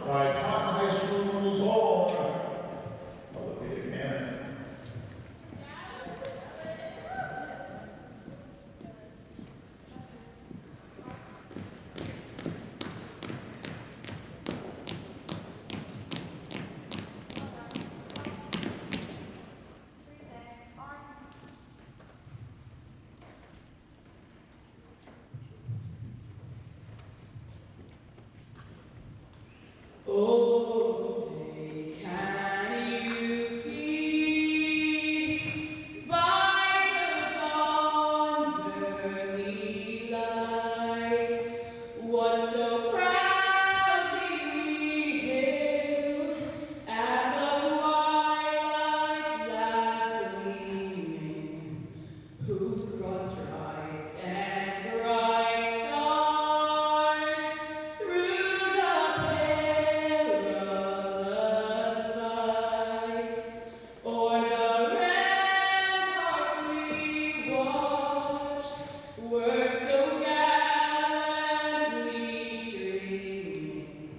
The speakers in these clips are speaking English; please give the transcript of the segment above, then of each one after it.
by Taunton High School's own Olivia Cannon. Oh, say, can you see by the dawn's early light what so proudly we hailed at the twilight's last gleaming, whose broad stripes and bright stars through the perilous fight o'er the ramparts we watched were so gallantly streaming.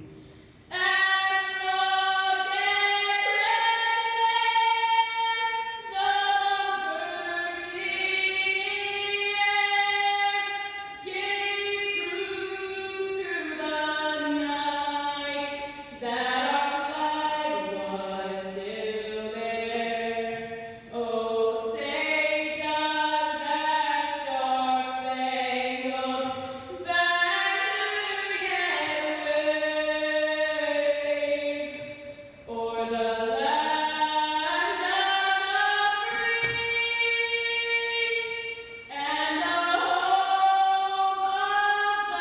And rocket red the bursting air gave proof through the night that our flag was still there. Oh, say does that star-spangled banner yet wave o'er the land of the free and the home of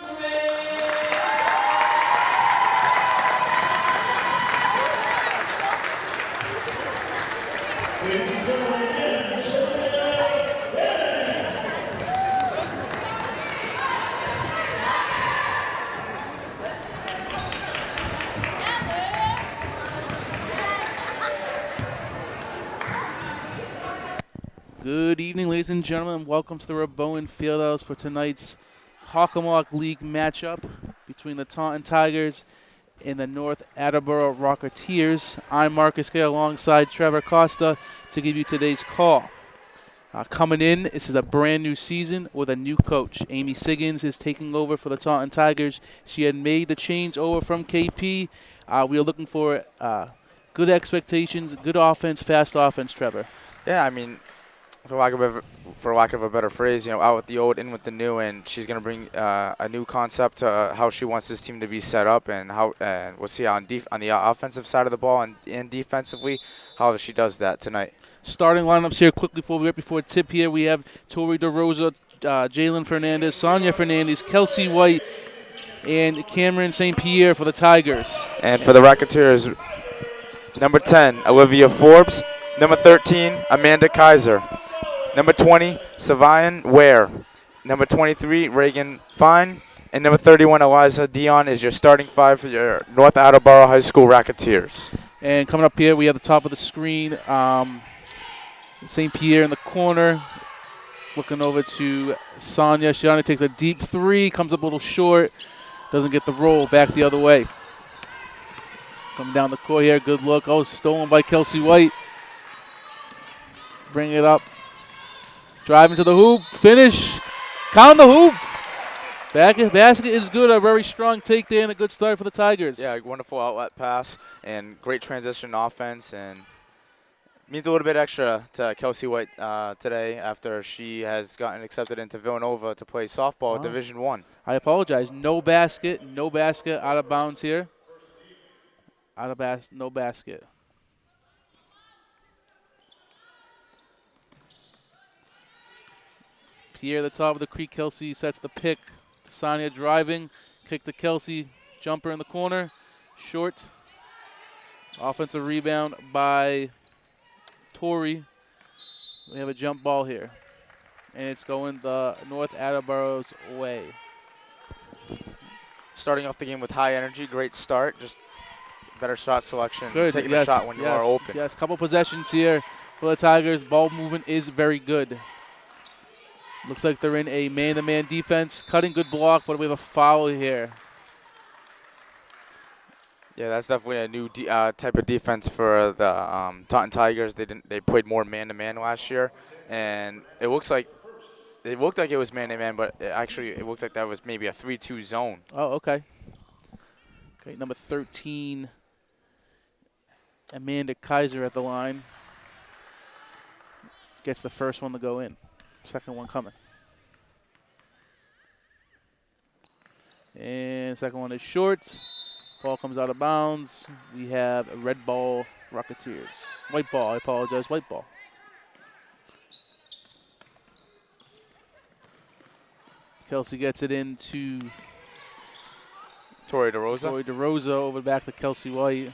the brave. Ladies and gentlemen, again, Miss Olivia Cannon. Good evening, ladies and gentlemen. Welcome to the Rabowen Fieldhouse for tonight's Hockomock League matchup between the Taunton Tigers and the North Attleboro Rocketeers. I'm Marcus Gay alongside Trevor Costa to give you today's call. Coming in, this is a brand new season with a new coach. Amy Siggins is taking over for the Taunton Tigers. She had made the change over from KP. We are looking for good expectations, good offense, fast offense, Trevor. Yeah, I mean, for lack of a better phrase, out with the old, in with the new, and she's going to bring a new concept to how she wants this team to be set up, and we'll see on the offensive side of the ball and defensively how she does that tonight. Starting lineups here quickly right before tip here. We have Tori DeRosa, Jalen Fernandez, Sonia Fernandez, Kelsey White, and Cameron St. Pierre for the Tigers. And for the Racketeers, number 10, Olivia Forbes. Number 13, Amanda Kaiser. Number 20, Savian Ware. Number 23, Reagan Fine. And number 31, Eliza Dion is your starting five for your North Attleboro High School Racketeers. And coming up here, we have the top of the screen, St. Pierre in the corner. Looking over to Sonia. Shiana takes a deep three, comes up a little short. Doesn't get the roll, back the other way. Coming down the court here, good look. Oh, stolen by Kelsey White. Bring it up. Driving to the hoop. Finish. Count the hoop. Basket is good. A very strong take there and a good start for the Tigers. Yeah, wonderful outlet pass and great transition offense, and means a little bit extra to Kelsey White today after she has gotten accepted into Villanova to play softball at Division I. I apologize. No basket out of bounds here. No basket. Pierre at the top of the creek. Kelsey sets the pick. Sonia driving. Kick to Kelsey. Jumper in the corner. Short. Offensive rebound by Tori. We have a jump ball here. And it's going the North Attleboro's way. Starting off the game with high energy. Great start. Just better shot selection. Good. Taking a shot when you are open. Yes, couple possessions here for the Tigers. Ball movement is very good. Looks like they're in a man-to-man defense. Cutting, good block, but we have a foul here. Yeah, that's definitely a new type of defense for the Taunton Tigers. They played more man-to-man last year, and it looked like it was man-to-man, but it looked like that was maybe a 3-2 zone. Oh, okay. Okay, number 13, Amanda Kaiser at the line. Gets the first one to go in. Second one coming. And second one is short. Ball comes out of bounds. We have a red ball, Rocketeers. White ball, I apologize, white ball. Kelsey gets it into Tori DeRosa. Tori DeRosa over back to Kelsey White.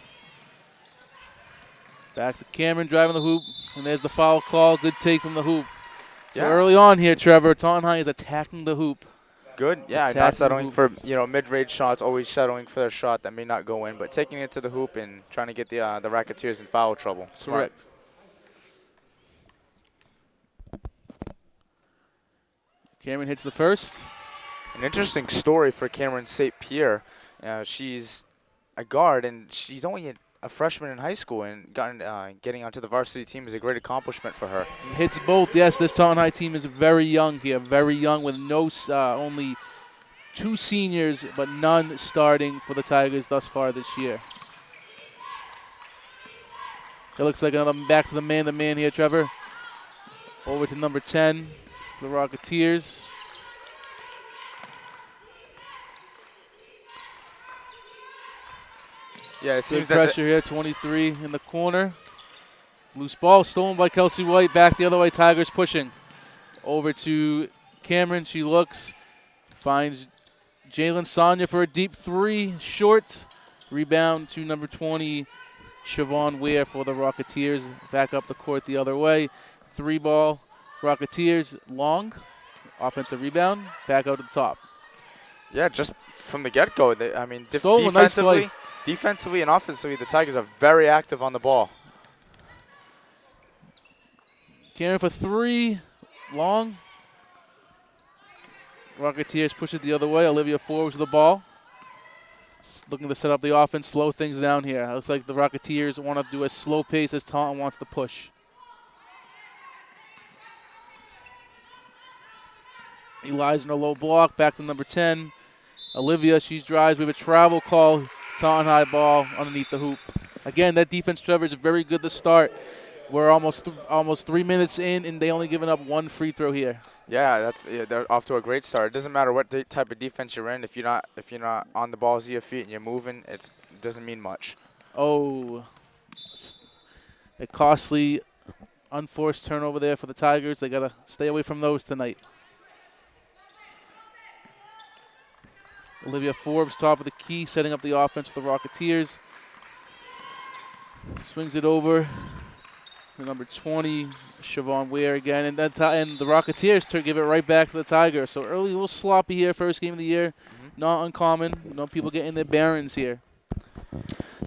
Back to Cameron driving the hoop. And there's the foul call. Good take from the hoop. So early on here, Trevor, Taunton High is attacking the hoop. Good, yeah, Attacking not settling the for mid-range shots, always settling for their shot that may not go in, but taking it to the hoop and trying to get the Racketeers in foul trouble. Smart. Correct. Cameron hits the first. An interesting story for Cameron St. Pierre. She's a guard, and she's only a freshman in high school, and getting onto the varsity team is a great accomplishment for her. Hits both. Yes, this Taunton High team is very young here, very young with only 2 seniors, but none starting for the Tigers thus far this year. It looks like another back to the man here, Trevor. Over to number 10 for the Rocketeers. Yeah, it seems Good that pressure here, 23 in the corner. Loose ball stolen by Kelsey White. Back the other way, Tigers pushing. Over to Cameron. She looks, finds Jalen Sonia for a deep 3, short. Rebound to number 20, Siobhan Ware for the Rocketeers. Back up the court the other way. 3 ball, Rocketeers, long. Offensive rebound, back out to the top. Yeah, just from the get-go, Stolen, nice play. Defensively and offensively, the Tigers are very active on the ball. Cameron for 3, long. Rocketeers push it the other way. Olivia forward to the ball. Looking to set up the offense, slow things down here. It looks like the Rocketeers want to do a slow pace as Taunton wants to push. Eliza in a low block, back to number 10. Olivia, she drives. We have a travel call. Taunton High ball underneath the hoop. Again, that defense, Trevor, is very good to start. We're almost 3 minutes in, and they only given up 1 free throw here. Yeah, they're off to a great start. It doesn't matter what type of defense you're in. If you're not on the balls of your feet and you're moving, it doesn't mean much. Oh, a costly, unforced turnover there for the Tigers. They gotta stay away from those tonight. Olivia Forbes, top of the key, setting up the offense for the Rocketeers. Swings it over to number 20, Siobhan Ware again. And the Rocketeers give it right back to the Tigers. So early, a little sloppy here, first game of the year. Not uncommon. People getting their bearings here.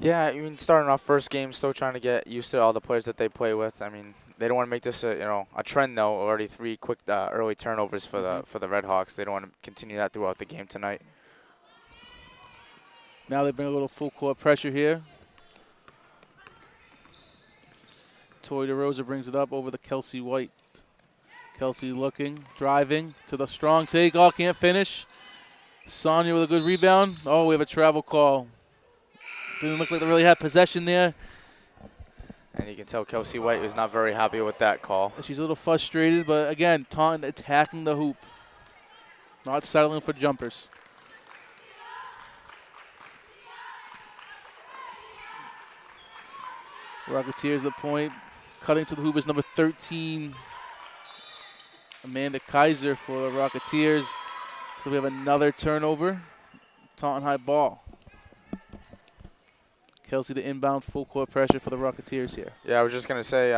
Yeah, starting off first game, still trying to get used to all the players that they play with. They don't want to make this a trend though. Already 3 quick early turnovers for the Red Hawks. They don't want to continue that throughout the game tonight. Now they bring a little full court pressure here. Tori DeRosa brings it up over to Kelsey White. Kelsey looking, driving to the strong take. Oh, can't finish. Sonia with a good rebound. Oh, we have a travel call. Didn't look like they really had possession there. And you can tell Kelsey White was not very happy with that call. She's a little frustrated, but again, Taunton attacking the hoop. Not settling for jumpers. Rocketeers the point. Cutting to the hoop is number 13, Amanda Kaiser for the Rocketeers. So we have another turnover. Taunton High ball. Kelsey the inbound, full court pressure for the Rocketeers here. Yeah, I was just going to say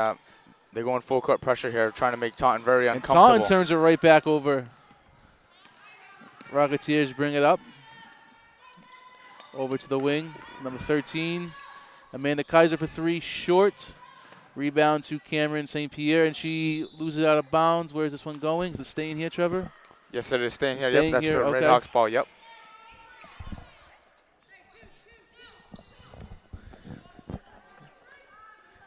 they're going full court pressure here, trying to make Taunton very uncomfortable. And Taunton turns it right back over. Rocketeers bring it up. Over to the wing, number 13. Amanda Kaiser for 3, short. Rebound to Cameron St. Pierre, and she loses out of bounds. Where is this one going? Is it staying here, Trevor? Yes, it is staying here. Staying yep, that's here, the okay. Red Hawks ball, yep.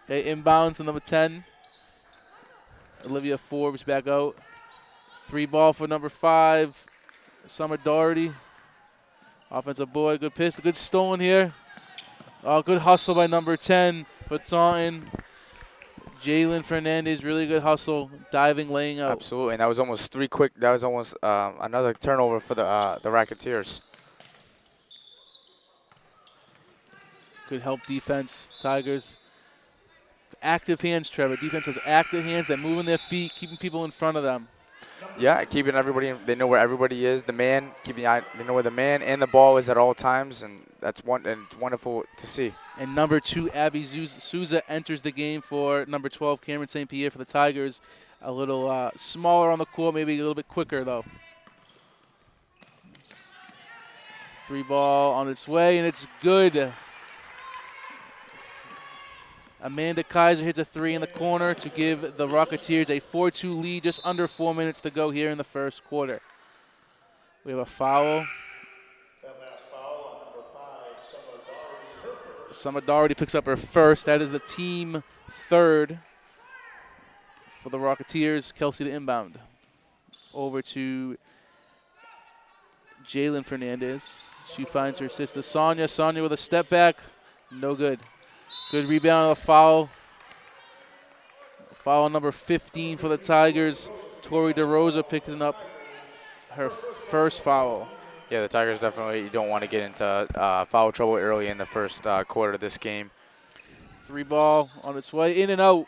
Okay, inbounds to number 10. Olivia Forbes back out. 3 ball for number 5, Summer Doherty. Offensive board, good pistol, good stolen here. Good hustle by number 10 for Taunton. Jalen Fernandez, really good hustle, diving, laying out. Absolutely, and that was almost 3 quick. That was almost another turnover for the Racketeers. Good help defense, Tigers. Active hands, Trevor. Defense has active hands. They're moving their feet, keeping people in front of them. Yeah, keeping everybody. They know where everybody is. The man, keeping the eye. They know where the man and the ball is at all times, and that's wonderful to see. And number 2, Abby Souza enters the game for number 12, Cameron St. Pierre for the Tigers. A little smaller on the court, maybe a little bit quicker though. 3 ball on its way, and it's good. Amanda Kaiser hits a 3 in the corner to give the Rocketeers a 4-2 lead, just under 4 minutes to go here in the first quarter. We have a foul. That last foul on number 5, Summer Doherty, her first. Summer Doherty picks up her first. That is the team third for the Rocketeers. Kelsey to inbound. Over to Jalen Fernandez. She finds her sister Sonia. Sonia with a step back. No good. Good rebound, a foul. Foul number 15 for the Tigers. Tori DeRosa picking up her first foul. Yeah, the Tigers definitely don't want to get into foul trouble early in the first quarter of this game. 3 ball on its way, in and out.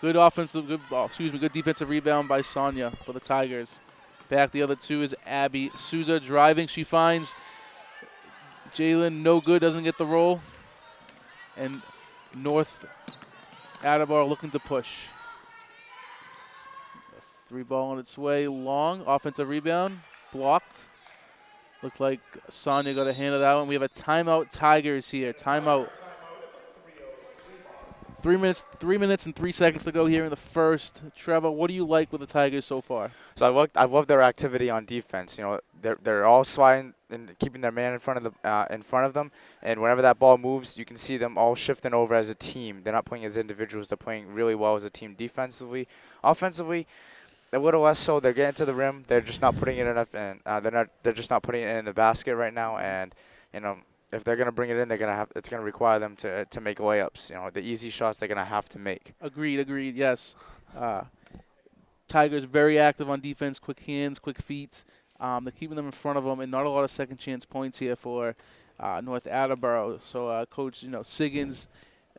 Good offensive, good defensive rebound by Sonia for the Tigers. Back the other 2 is Abby Souza driving. She finds Jalen, no good, doesn't get the roll. And North Attleboro looking to push. 3 ball on its way, long. Offensive rebound, blocked. Looked like Sonia got a hand of that one. We have a timeout, Tigers here. Timeout. 3 minutes and 3 seconds to go here in the first. Trevor, what do you like with the Tigers so far? So I've loved their activity on defense. You know, they're all sliding and keeping their man in front of them. And whenever that ball moves, you can see them all shifting over as a team. They're not playing as individuals. They're playing really well as a team defensively. Offensively, a little less so. They're getting to the rim. They're just not putting it enough in. They're just not putting it in the basket right now. And you know, if they're gonna bring it in, it's gonna require them to make layups. You know, the easy shots they're gonna have to make. Agreed. Yes. Tigers very active on defense. Quick hands, quick feet. They're keeping them in front of them, and not a lot of second chance points here for North Attleboro. So, Coach, Siggins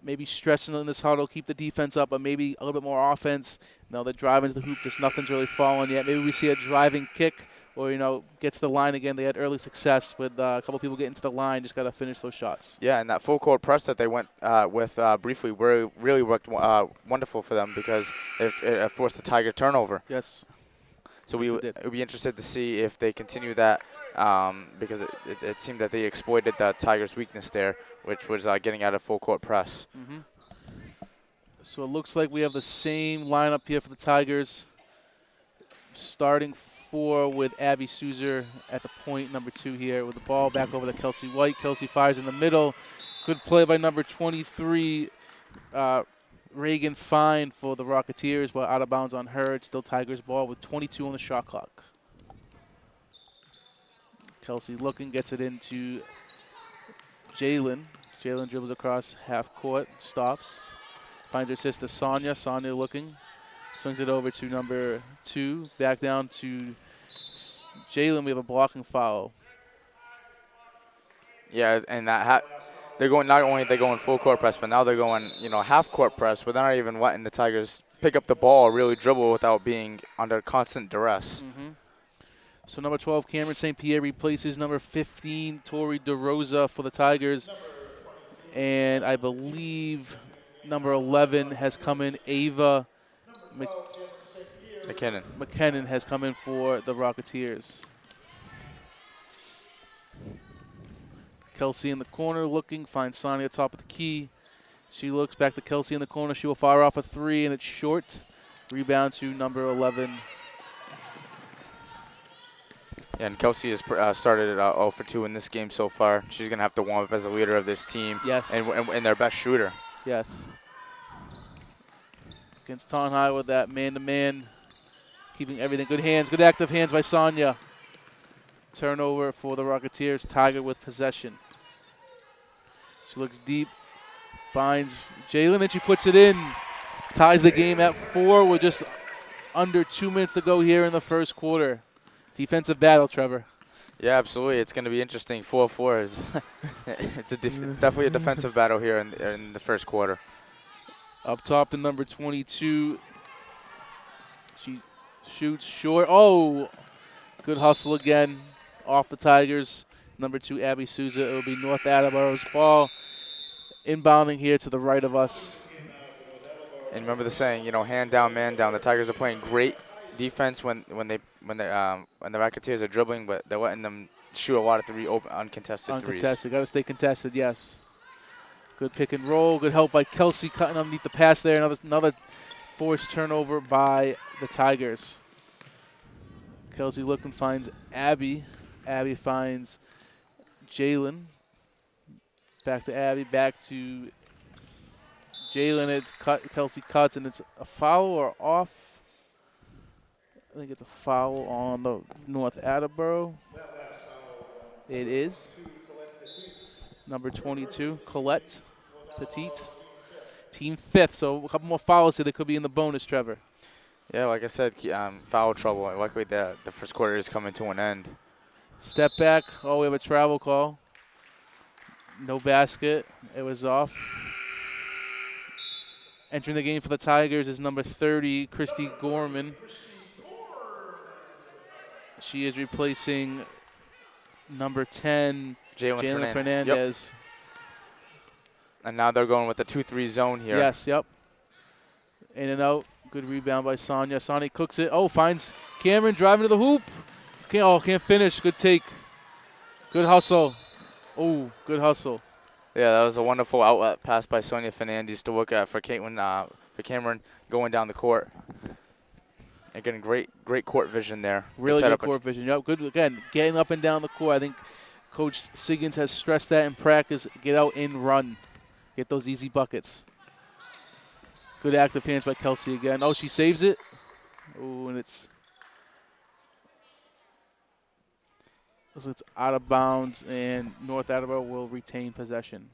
maybe stressing in this huddle, keep the defense up, but maybe a little bit more offense. They're driving to the hoop, just nothing's really falling yet. Maybe we see a driving kick or, gets to the line again. They had early success with a couple people getting to the line, just got to finish those shots. Yeah, and that full court press that they went with briefly really worked wonderful for them because it forced the Tiger turnover. Yes. So Yes, we it did. would be interested to see if they continue that because it seemed that they exploited the Tigers' weakness there, which was getting out of full court press. Mm-hmm. So it looks like we have the same lineup here for the Tigers. Starting 4 with Abby Souza at the point, number 2 here with the ball back over to Kelsey White. Kelsey fires in the middle. Good play by number 23, Reagan Fine for the Rocketeers, but out of bounds on her. It's still Tigers ball with 22 on the shot clock. Kelsey looking, gets it into Jalen. Jalen dribbles across half court, stops. Finds her sister Sonia. Sonia looking. Swings it over to number 2. Back down to Jalen. We have a blocking foul. Yeah, and they're going. Not only are they going full court press, but now they're going half court press, but they're not even letting the Tigers pick up the ball or really dribble without being under constant duress. Mm-hmm. So number 12, Cameron St. Pierre replaces number 15, Tori DeRosa for the Tigers. And I believe number 11 has come in, Ava McKinnon has come in for the Rocketeers. Kelsey in the corner looking, finds Sonia top of the key. She looks back to Kelsey in the corner. She will fire off a 3, and it's short. Rebound to number 11. Yeah, and Kelsey has started 0 for 2 in this game so far. She's going to have to warm up as a leader of this team. Yes. And their best shooter. Yes. against Taunton High with that man-to-man, keeping everything. Good hands, good active hands by Sonia. Turnover for the Rocketeers. Tiger with possession. She looks deep, finds Jalen, and she puts it in. Ties the game at 4 with just under 2 minutes to go here in the first quarter. Defensive battle, Trevor. Yeah, absolutely. It's going to be interesting. 4-4 is it's definitely a defensive battle here in the first quarter. Up top to number 22. She shoots short. Oh, good hustle again off the Tigers. Number 2, Abby Souza. It will be North Attleboro's ball. Inbounding here to the right of us. And remember the saying, hand down, man down. The Tigers are playing great defense when the Rocketeers are dribbling, but they're letting them shoot a lot of uncontested threes. Uncontested. Got to stay contested, yes. Good pick and roll. Good help by Kelsey cutting underneath the pass there. Another forced turnover by the Tigers. Kelsey looking, finds Abby. Abby finds Jalen. Back to Abby. Back to Jalen. It's cut. Kelsey cuts, and it's a foul or off. I think it's a foul on the North Attleboro. It is. Number 22, Colette Petite. Team 5th, so a couple more fouls here that could be in the bonus, Trevor. Yeah, like I said, foul trouble. Luckily, the first quarter is coming to an end. Step back. Oh, we have a travel call. No basket. It was off. Entering the game for the Tigers is number 30, Christy Gorman. She is replacing number 10, Jalen Fernandez. Yep. And now they're going with the 2-3 zone here. Yes, yep. In and out. Good rebound by Sonia. Sonia cooks it. Oh, finds Cameron driving to the hoop. Can't finish. Good take. Good hustle. Oh, good hustle. Yeah, that was a wonderful outlet pass by Sonia Fernandez to look at for Cameron going down the court. And getting great court vision there. Really good court vision. Yep, good. Again, getting up and down the court. I think Coach Siggins has stressed that in practice. Get out and run. Get those easy buckets. Good active hands by Kelsey again. Oh, she saves it. Oh, and it's out of bounds, and North Attleboro will retain possession.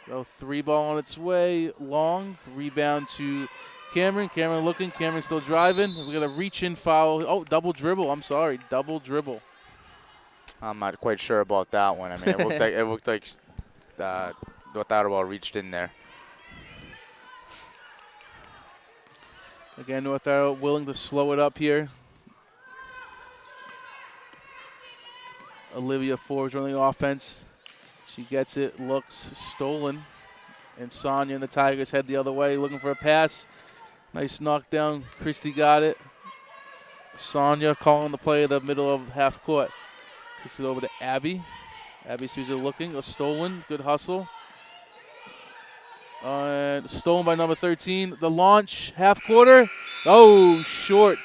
So 3 ball on its way. Long. Rebound to Cameron. Cameron looking. Cameron still driving. We got a reach-in foul. Oh, double dribble. I'm sorry. Double dribble. I'm not quite sure about that one. I mean, it looked like North Attleboro reached in there. Again, North Attleboro willing to slow it up here. Olivia Forbes running offense. She gets it, looks stolen. And Sonia and the Tigers head the other way, looking for a pass. Nice knockdown. Christie got it. Sonia calling the play of the middle of half court. Kicks it over to Abby. Abby Souza looking, stolen. Good hustle. And stolen by number 13. The launch, half quarter. Oh, short.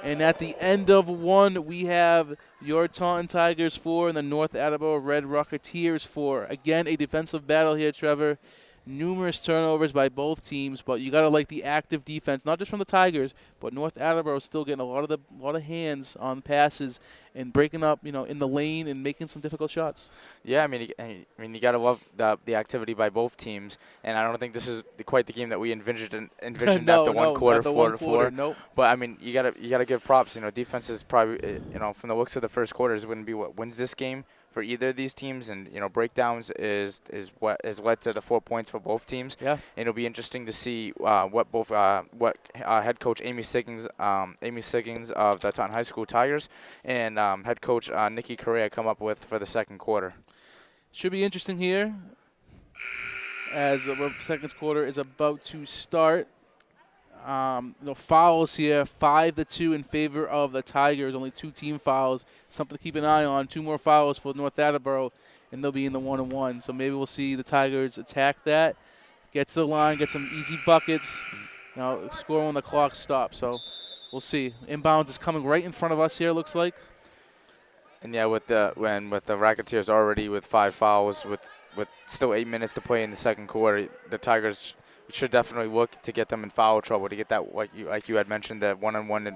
And at the end of 1, we have your Taunton Tigers 4 and the North Attleboro Red Rocketeers 4. Again, a defensive battle here, Trevor. Numerous turnovers by both teams, but you got to like the active defense, not just from the Tigers, but North Attleboro still getting a lot of hands on passes and breaking up, in the lane and making some difficult shots. Yeah, I mean, you got to love the activity by both teams, and I don't think this is quite the game that we envisioned after one quarter, 4-4. Nope. But I mean, you got to give props. Defense is probably, from the looks of the first quarter, is going to be what wins this game for either of these teams, and breakdowns is what has led to the 4 points for both teams. Yeah. And it'll be interesting to see what head coach Amy Siggins of the Taunton High School Tigers and head coach Nikki Correa come up with for the second quarter. Should be interesting here as the second quarter is about to start. The fouls here, 5-2 in favor of the Tigers. Only 2 team fouls. Something to keep an eye on. 2 more fouls for North Attleboro, and they'll be in the 1-1. So maybe we'll see the Tigers attack that, get to the line, get some easy buckets. Now score when the clock stops. So we'll see. Inbounds is coming right in front of us here. It looks like. And yeah, with the Rocketeers already with 5 fouls, with with still 8 minutes to play in the second quarter, the Tigers should definitely look to get them in foul trouble to get that, like you had mentioned, that one-on-one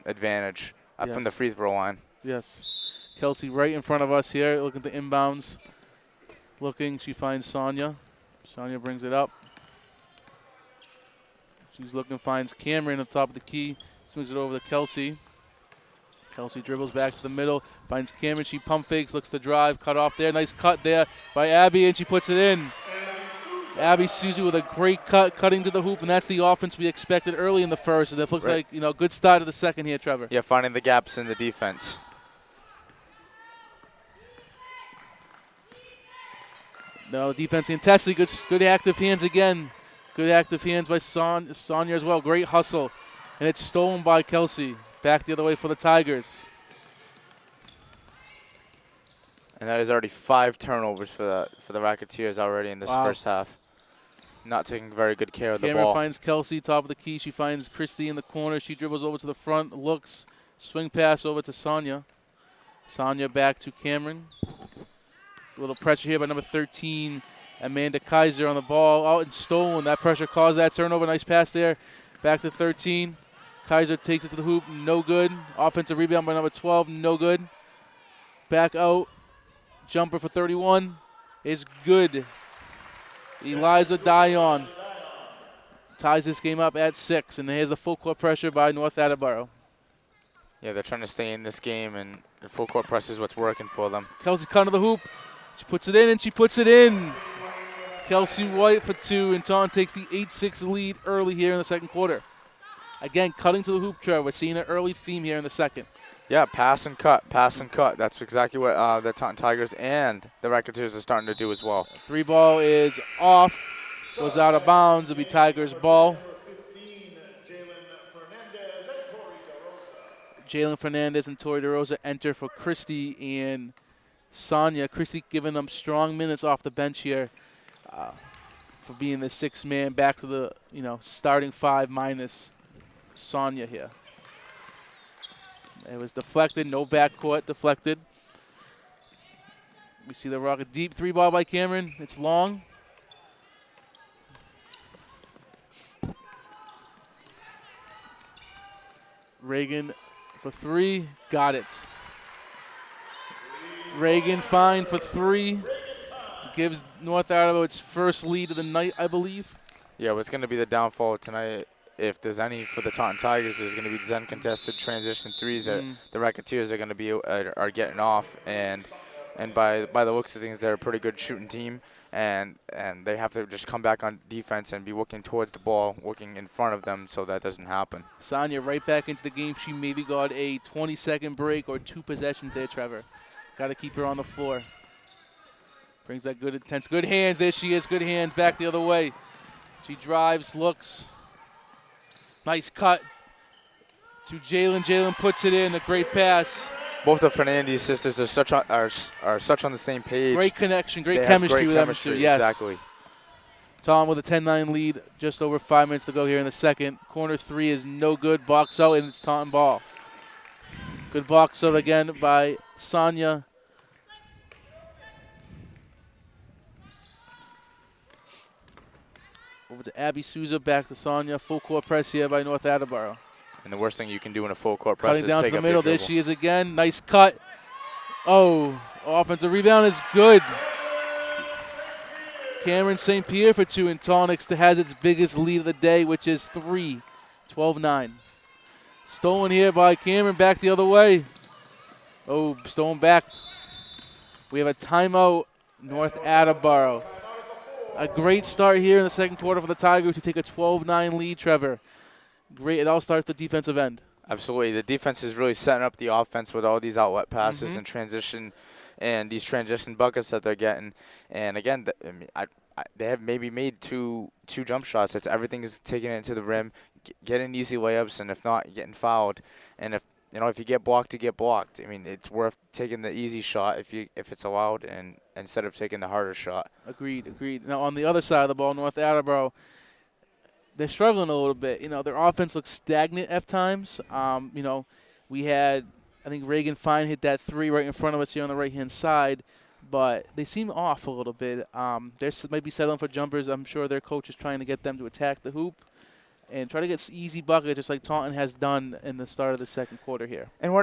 advantage from the Yes. free throw line. Yes. Kelsey right in front of us here, looking at the inbounds. Looking, she finds Sonia. Sonia brings it up. She's looking, finds Cameron on top of the key. Swings it over to Kelsey. Kelsey dribbles back to the middle, finds Cameron. She pump fakes, looks to drive, cut off there. Nice cut there by Abby, and she puts it in. Abby Susie with a great cut, cutting to the hoop, and that's the offense we expected early in the first. And it looks like, good start to the second here, Trevor. Yeah, finding the gaps in the defense. No, defense intensity, good active hands again. Good active hands by Sonia as well. Great hustle. And it's stolen by Kelsey. Back the other way for the Tigers. And that is already 5 turnovers for the Racketeers already in this first half. Not taking very good care of the Cameron ball. finds Kelsey, top of the key. She finds Christy in the corner. She dribbles over to the front, looks, swing pass over to Sonia. Sonia back to Cameron. A little pressure here by number 13, Amanda Kaiser on the ball. Out and stolen. That pressure caused that turnover. Nice pass there. Back to 13. Kaiser takes it to the hoop. No good. Offensive rebound by number 12. No good. Back out. Jumper for 31 is good. Eliza Dion ties this game up at 6, and here's a full court pressure by North Attleboro. Yeah, they're trying to stay in this game, and the full court press is what's working for them. Kelsey cut to the hoop. She puts it in, and she puts it in. Kelsey White for 2, and Taunton takes the 8-6 lead early here in the second quarter. Again, cutting to the hoop, Trevor. We're seeing an early theme here in the second. Yeah, pass and cut, pass and cut. That's exactly what the Taunton Tigers and the Racketeers are starting to do as well. 3 ball is off, goes out of bounds. It'll be Tigers ball. Jalen Fernandez and Tori DeRosa enter for Christy and Sonia. Christy giving them strong minutes off the bench here for being the 6th man, back to the starting 5 minus Sonia here. It was deflected, no backcourt, deflected. We see the Rocket deep 3 ball by Cameron. It's long. Reagan for 3, got it. Reagan fine for 3. Gives North Attleboro its first lead of the night, I believe. Yeah, what's going to be the downfall tonight, if there's any for the Taunton Tigers, is going to be the uncontested transition threes that the Racketeers are going to be are getting off, and by the looks of things, they're a pretty good shooting team, and they have to just come back on defense and be looking towards the ball, looking in front of them, so that doesn't happen. Sonia right back into the game. She maybe got a 20-second break or 2 possessions there, Trevor. Got to keep her on the floor. Brings that good, intense, good hands. There she is, good hands, back the other way. She drives, looks. Nice cut to Jalen. Jalen puts it in, a great pass. Both the Fernandez sisters are such on the same page. Great connection, great They have chemistry great with chemistry, them two. Yes. exactly. Tom with a 10-9 lead, just over 5 minutes to go here in the second. Corner 3 is no good. Box out, and it's Taunton ball. Good box out again by Sonia. Over to Abby Souza, back to Sonia. Full court press here by North Attleboro. And the worst thing you can do in a full court press Cutting is down to pick the up your middle. There dribble. she is again. Nice cut. Oh, offensive rebound is good. Cameron St. Pierre for 2, and Tonics has its biggest lead of the day, which is 3, 12-9. Stolen here by Cameron, back the other way. Oh, stolen back. We have a timeout, North Attleboro. A great start here in the second quarter for the Tigers to take a 12-9 lead, Trevor. Great. It all starts at the defensive end. Absolutely. The defense is really setting up the offense with all these outlet passes and transition and these transition buckets that they're getting. And again, they have maybe made two jump shots. Everything is taking it to the rim, getting easy layups, and if not, getting fouled. And if you get blocked, you get blocked. I mean, it's worth taking the easy shot if it's allowed, and instead of taking the harder shot. Agreed. Now on the other side of the ball, North Attleboro, they're struggling a little bit. Their offense looks stagnant at times. We had, I think Reagan Fine hit that 3 right in front of us here on the right-hand side. but they seem off a little bit. They might be settling for jumpers. I'm sure their coach is trying to get them to attack the hoop and try to get easy buckets, just like Taunton has done in the start of the second quarter here. And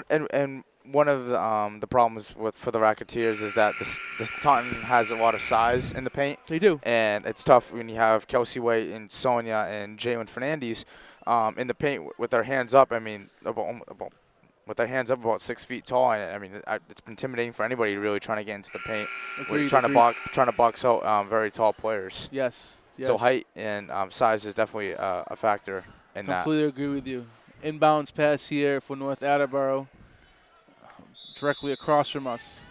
one of the problems for the Racketeers is that this Taunton has a lot of size in the paint. They do. And it's tough when you have Kelsey White and Sonia and Jalen Fernandez in the paint with their hands up. I mean, with their hands up about 6 feet tall. And I mean, it's intimidating for anybody really trying to get into the paint. Agreed, Trying to box out very tall players. Yes. So height and size is definitely a factor in that. Completely agree with you. Inbounds pass here for North Attleboro, directly across from us.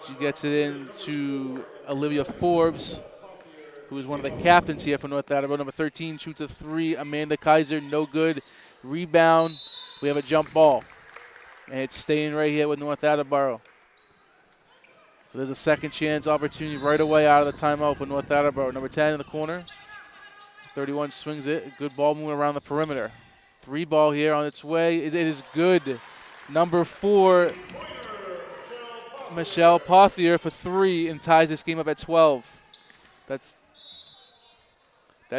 She gets it in to Olivia Forbes, who is one of the captains here for North Attleboro. Number 13 shoots a three. Amanda Kaiser, no good. Rebound. We have a jump ball. And it's staying right here with North Attleboro. So there's a second chance opportunity right away out of the timeout for North Attleboro. Number 10 in the corner. 31 swings it. Good ball moving around the perimeter. Three ball here on its way. It is good. Number 4, Michelle Pothier for three and ties this game up at 12. That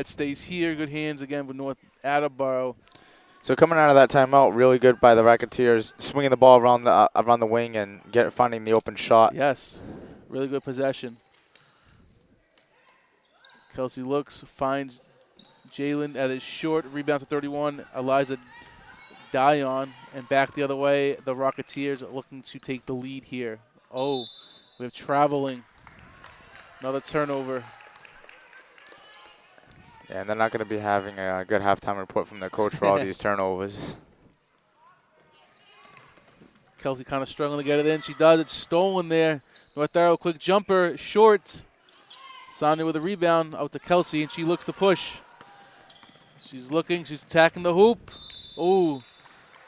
stays here. Good hands again with North Attleboro. So coming out of that timeout, really good by the Racketeers, swinging the ball around the wing and finding the open shot. Yes, really good possession. Kelsey looks, finds Jalen at his short, rebound to 31. Eliza Dion, and back the other way. The Rocketeers are looking to take the lead here. Oh, we have traveling. Another turnover. Yeah, and they're not going to be having a good halftime report from their coach for all these turnovers. Kelsey kind of struggling to get it in. She does. It's stolen there. North Arrow, quick jumper, short. Sonia with a rebound out to Kelsey, and she looks to push. She's looking. She's attacking the hoop. Oh,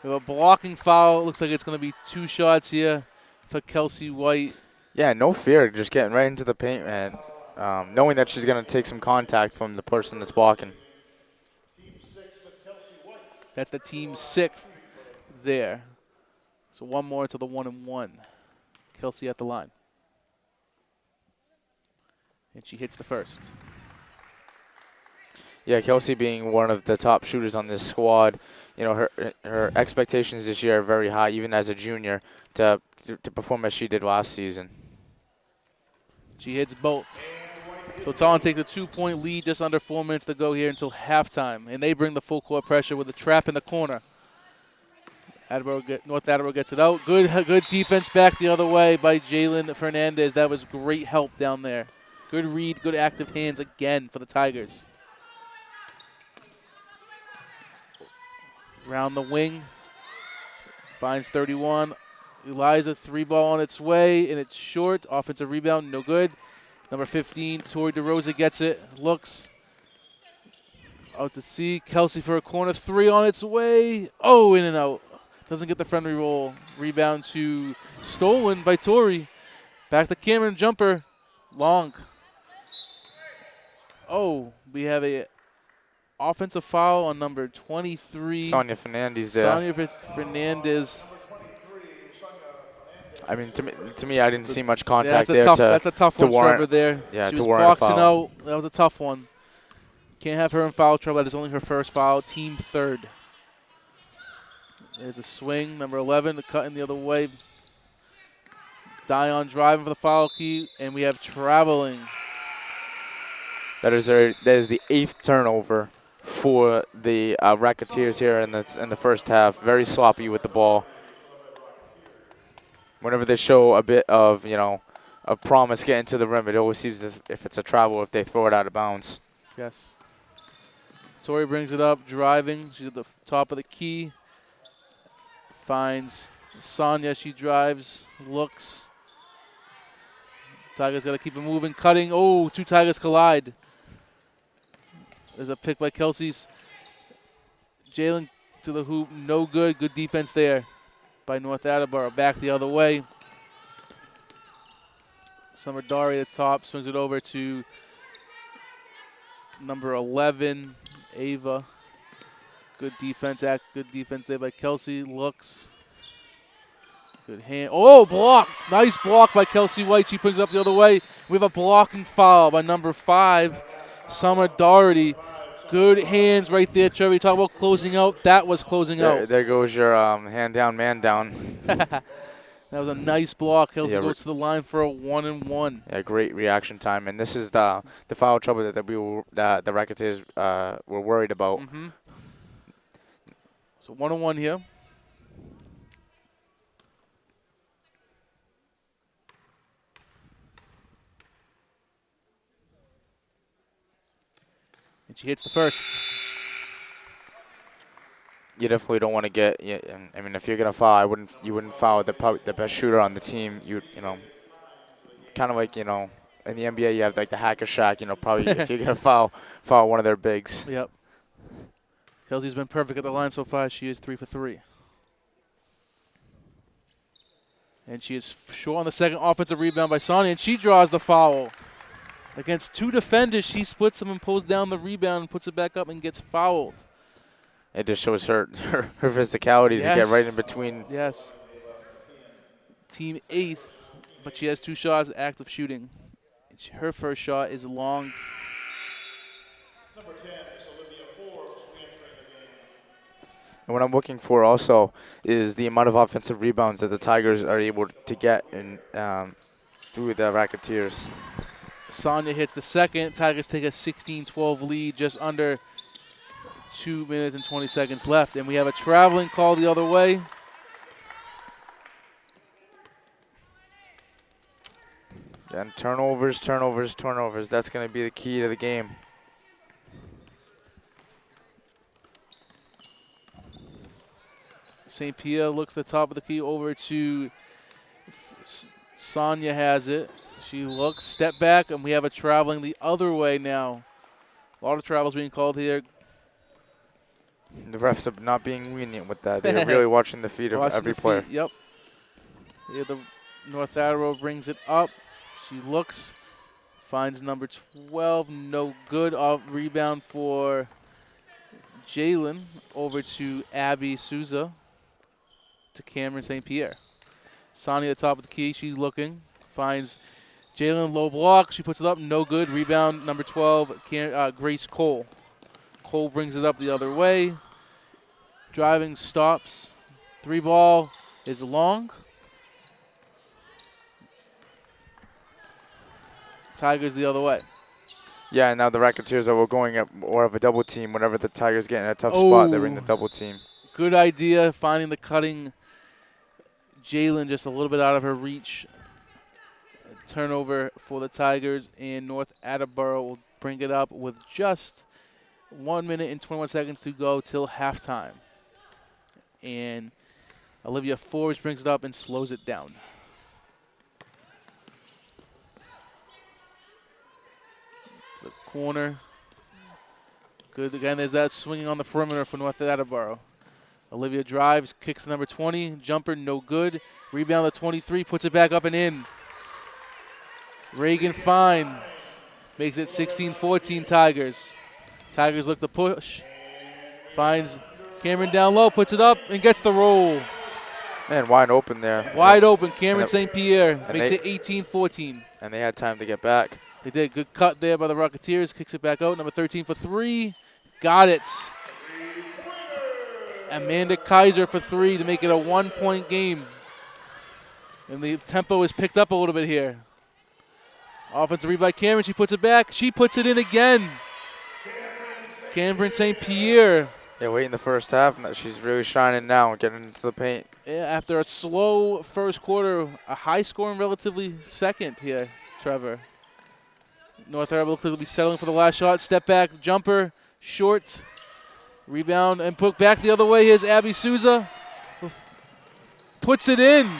we have a blocking foul. It looks like it's going to be 2 shots here for Kelsey White. Yeah, no fear, just getting right into the paint, man. Knowing that she's going to take some contact from the person that's blocking. That's the team 6th there. So one more to the 1-and-1. Kelsey at the line. And she hits the first. Yeah, Kelsey being one of the top shooters on this squad, you know, her expectations this year are very high, even as a junior, to perform as she did last season. She hits both. So Taunton take the 2-point lead, just under 4 minutes to go here until halftime. And they bring the full court pressure with a trap in the corner. North Attleboro gets it out. Good defense back the other way by Jalen Fernandez. That was great help down there. Good read, good active hands again for the Tigers. Round the wing. Finds 31. Eliza, 3-ball on its way, and it's short. Offensive rebound, no good. Number 15, Tori DeRosa gets it. Looks out to see. Kelsey for a corner 3 on its way. Oh, in and out. Doesn't get the friendly roll. Rebound to stolen by Tori. Back to Cameron, jumper. Long. Oh, we have a offensive foul on number 23. Sonia Fernandez there. Sonia Fernandez. I mean, to me, I didn't see much contact there. That's a tough one, Trevor, there. Yeah, she to was warrant boxing a foul. out. That was a tough one. Can't have her in foul trouble. That is only her first foul. Team 3rd. There's a swing. Number 11, the cut in the other way. Dion driving for the foul key, and we have traveling. That is the 8th turnover for the Racketeers here in the first half. Very sloppy with the ball. Whenever they show a bit of, of promise getting to the rim, it always seems as if it's a travel if they throw it out of bounds. Yes. Tori brings it up, driving. She's at the top of the key. Finds Sonia. She drives, looks. Tigers got to keep it moving, cutting. Oh, 2 Tigers collide. There's a pick by Kelsey's. Jalen to the hoop, no good. Good defense there by North Attleboro. Back the other way. Summer Dari at the top, swings it over to number 11, Ava. Good defense there by Kelsey. Looks. Good hand. Oh, blocked. Nice block by Kelsey White. She brings it up the other way. We have a blocking foul by number 5, Summer Doherty. Good hands right there, Trevor. You talk about closing out. That was closing out. There goes your hand down, man down. That was a nice block. Kelsey Yeah, goes to the line for a 1-and-1. Yeah, great reaction time, and this is the foul trouble that the Racketeers were worried about. Mm-hmm. So 1-and-1 here. And she hits the first. You definitely don't want to get. Yeah, I mean, if you're gonna foul, you wouldn't foul the best shooter on the team. You know, kind of like in the NBA, you have like the hacker Shack. Probably if you're gonna foul one of their bigs. Yep. Kelsey's been perfect at the line so far. She is 3 for 3. And she is short on the second offensive rebound by Sonia, and she draws the foul. Against 2 defenders, she splits them and pulls down the rebound and puts it back up and gets fouled. It just shows her physicality to get right in between. Yes. Team 8th, but she has 2 shots, active shooting. Her first shot is long. Number 10 is Olivia Forbes re-entering the game. And what I'm looking for also is the amount of offensive rebounds that the Tigers are able to get through the Racketeers. Sonia hits the second. Tigers take a 16-12 lead, just under 2 minutes and 20 seconds left. And we have a traveling call the other way. And turnovers. That's going to be the key to the game. St. Pierre looks at the top of the key over to Sonia has it. She looks, step back, and we have a traveling the other way now. A lot of travels being called here. The refs are not being lenient with that. They're really watching the feet of every player. Yep. Here the North Attleboro brings it up. She looks, finds number 12, no good. Off rebound for Jalen over to Abby Souza to Cameron St. Pierre. Sonia at the top of the key. She's looking, finds Jalen low block. She puts it up, no good. Rebound number 12, Grace Cole. Cole brings it up the other way. Driving, stops. 3 ball is long. Tigers the other way. Yeah, and now the Racketeers are going at more of a double team. Whenever the Tigers get in a tough spot, they're in the double team. Good idea, finding the cutting Jalen just a little bit out of her reach. Turnover for the Tigers, and North Attleboro will bring it up with just 1 minute and 21 seconds to go till halftime. And Olivia Forbes brings it up and slows it down. To the corner. Good again. There's that swinging on the perimeter for North Attleboro. Olivia drives, kicks to number 20. Jumper, no good. Rebound to 23, puts it back up and in. Reagan Fine makes it 16-14 Tigers. Tigers look to push. Finds Cameron down low, puts it up, and gets the roll. Man, wide open there. Wide open. Cameron St. Pierre makes it 18-14. And they had time to get back. They did. Good cut there by the Rocketeers. Kicks it back out. Number 13 for 3. Got it. Amanda Kaiser for 3 to make it a 1-point game. And the tempo is picked up a little bit here. Offensive rebound by Cameron. She puts it back. She puts it in again. Cameron St. Pierre. Yeah, late in the first half. She's really shining now, getting into the paint. Yeah, after a slow first quarter, a high scoring relatively second here, Trevor. North Attleboro looks like they'll be settling for the last shot. Step back, jumper, short. Rebound and put back the other way. Here's Abby Souza. Puts it in.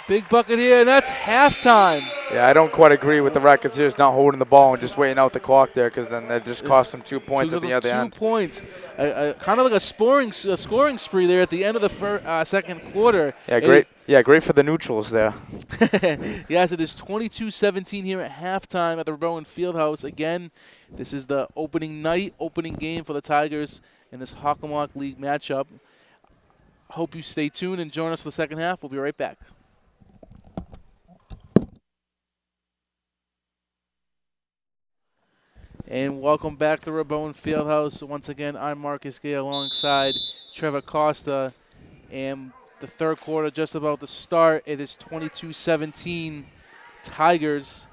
Big bucket here, and that's halftime. Yeah, I don't quite agree with the Racketeers not holding the ball and just waiting out the clock there, because then that just cost them 2 points at the other end. 2 points. Kind of like a scoring spree there at the end of the second quarter. Yeah, great for the neutrals there. Yes, it is 22-17 here at halftime at the Bowen Fieldhouse. Again, this is the opening game for the Tigers in this Hockomock League matchup. hope you stay tuned and join us for the second half. We'll be right back. And welcome back to the Rabone Fieldhouse. Once again, I'm Marcus Gay alongside Trevor Costa. And the third quarter just about to start. It is 22-17 Tigers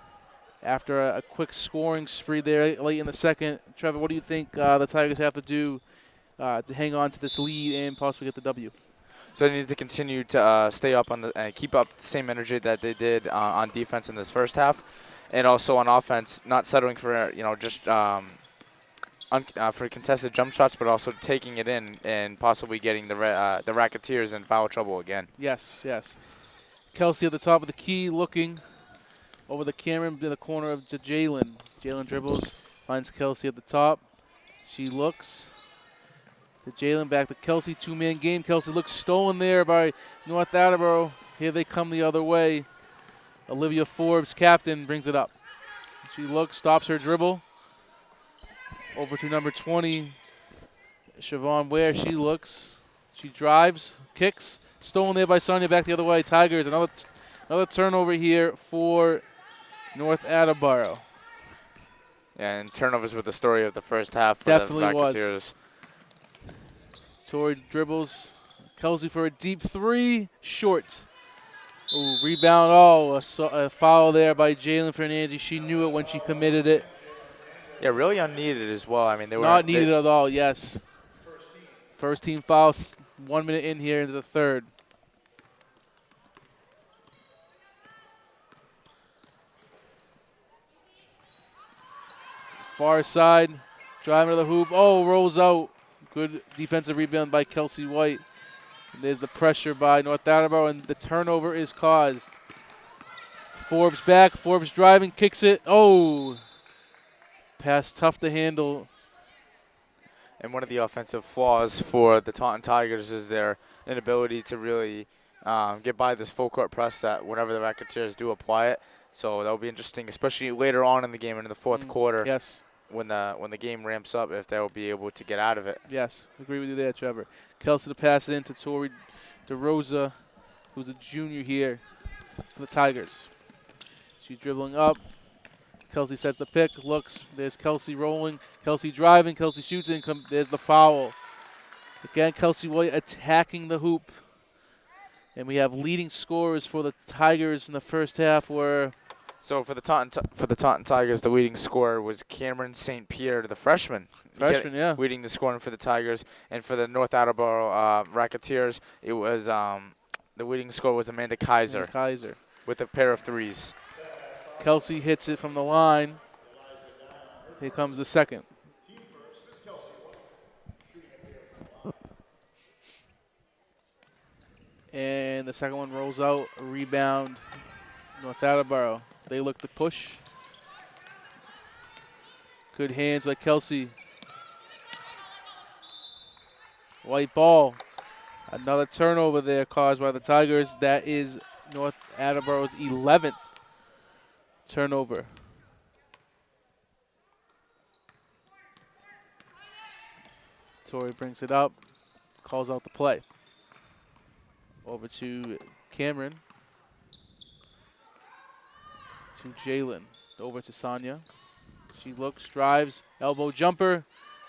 after a quick scoring spree there late in the second. Trevor, what do you think the Tigers have to do to hang on to this lead and possibly get the W? So they need to continue to stay up on and keep up the same energy that they did on defense in this first half, and also on offense, not settling for just for contested jump shots, but also taking it in and possibly getting the Racketeers in foul trouble again. Yes. Kelsey at the top of the key, looking over the camera in the corner of Jalen. Jalen dribbles, finds Kelsey at the top. She looks to Jalen, back to Kelsey, two-man game. Kelsey looks stolen there by North Attleboro. Here they come the other way. Olivia Forbes, captain, brings it up. She looks, stops her dribble. Over to number 20, Siobhan Ware. She looks, she drives, kicks. Stolen there by Sonia, back the other way. Tigers, another turnover here for North Attleboro. Yeah, and turnovers were the story of the first half for Definitely the was. Racketeers. Tori dribbles. Kelsey for a deep three. Short. Ooh, rebound. Oh, a foul there by Jalen Fernandez. She knew it when she committed it. Yeah, really unneeded as well. I mean, they were Not needed at all, yes. First team foul, 1 minute in here into the third. Far side, driving to the hoop. Oh, rolls out. Good defensive rebound by Kelsey White. And there's the pressure by North Attleboro, and the turnover is caused. Forbes back. Forbes driving, kicks it. Oh, pass tough to handle. And one of the offensive flaws for the Taunton Tigers is their inability to really get by this full court press that whenever the Racketeers do apply it. So that will be interesting, especially later on in the game, in the fourth quarter. Yes. When the game ramps up, if they'll be able to get out of it. Yes, agree with you there, Trevor. Kelsey to pass it in to Tori DeRosa, who's a junior here for the Tigers. She's dribbling up. Kelsey sets the pick, looks. There's Kelsey rolling. Kelsey driving. Kelsey shoots and there's the foul. Again, Kelsey White attacking the hoop. And we have leading scorers for the Tigers in the first half were... So for the Taunton Tigers, the leading scorer was Cameron St. Pierre, the freshman. Yeah. Leading the scoring for the Tigers. And for the North Attleboro Racketeers, it was the leading scorer was Amanda Kaiser. With a pair of threes. Kelsey hits it from the line. Here comes the second. And the second one rolls out. A rebound. North Attleboro. They look to push. Good hands by Kelsey. White ball. Another turnover there caused by the Tigers. That is North Attleboro's 11th turnover. Tori brings it up. Calls out the play. Over to Cameron. To Jalen. Over to Sonia. She looks, drives, elbow jumper,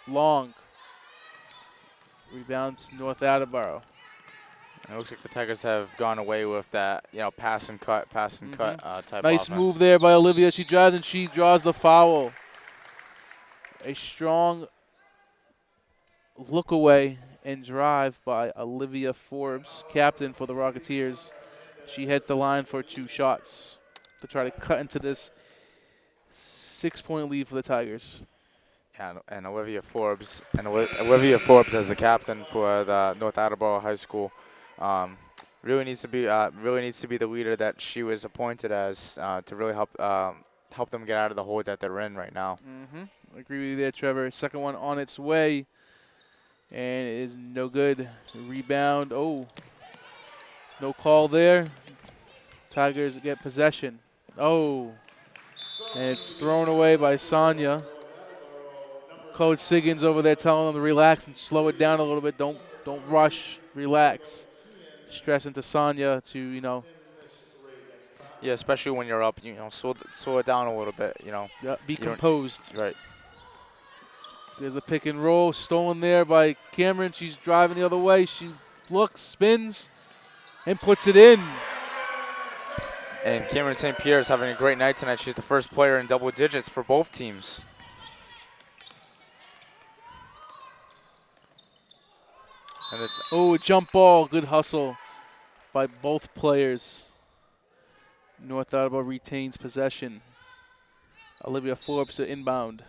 long. Rebounds North Attleboro. It looks like the Tigers have gone away with that, pass and cut type Nice offense. move there by Olivia. She drives and she draws the foul. A strong look away and drive by Olivia Forbes, captain for the Rocketeers. She heads the line for 2 shots to try to cut into this 6-point lead for the Tigers. Yeah, and Olivia Forbes as the captain for the North Attleboro High School really needs to be the leader that she was appointed as to really help them get out of the hole that they're in right now. I agree with you there, Trevor. Second one on its way, and it is no good. Rebound. Oh, no call there. Tigers get possession. Oh, and it's thrown away by Sonia. Coach Siggins over there telling them to relax and slow it down a little bit. Don't rush. relax. Stress into Sonya to, Yeah, especially when you're up, slow it down a little bit, be You don't- composed. Right. There's the pick and roll, stolen there by Cameron. She's driving the other way. She looks, spins, and puts it in. And Cameron St. Pierre is having a great night tonight. She's the first player in double digits for both teams. And Oh, jump ball. Good hustle by both players. North Attleboro retains possession. Olivia Forbes to inbound.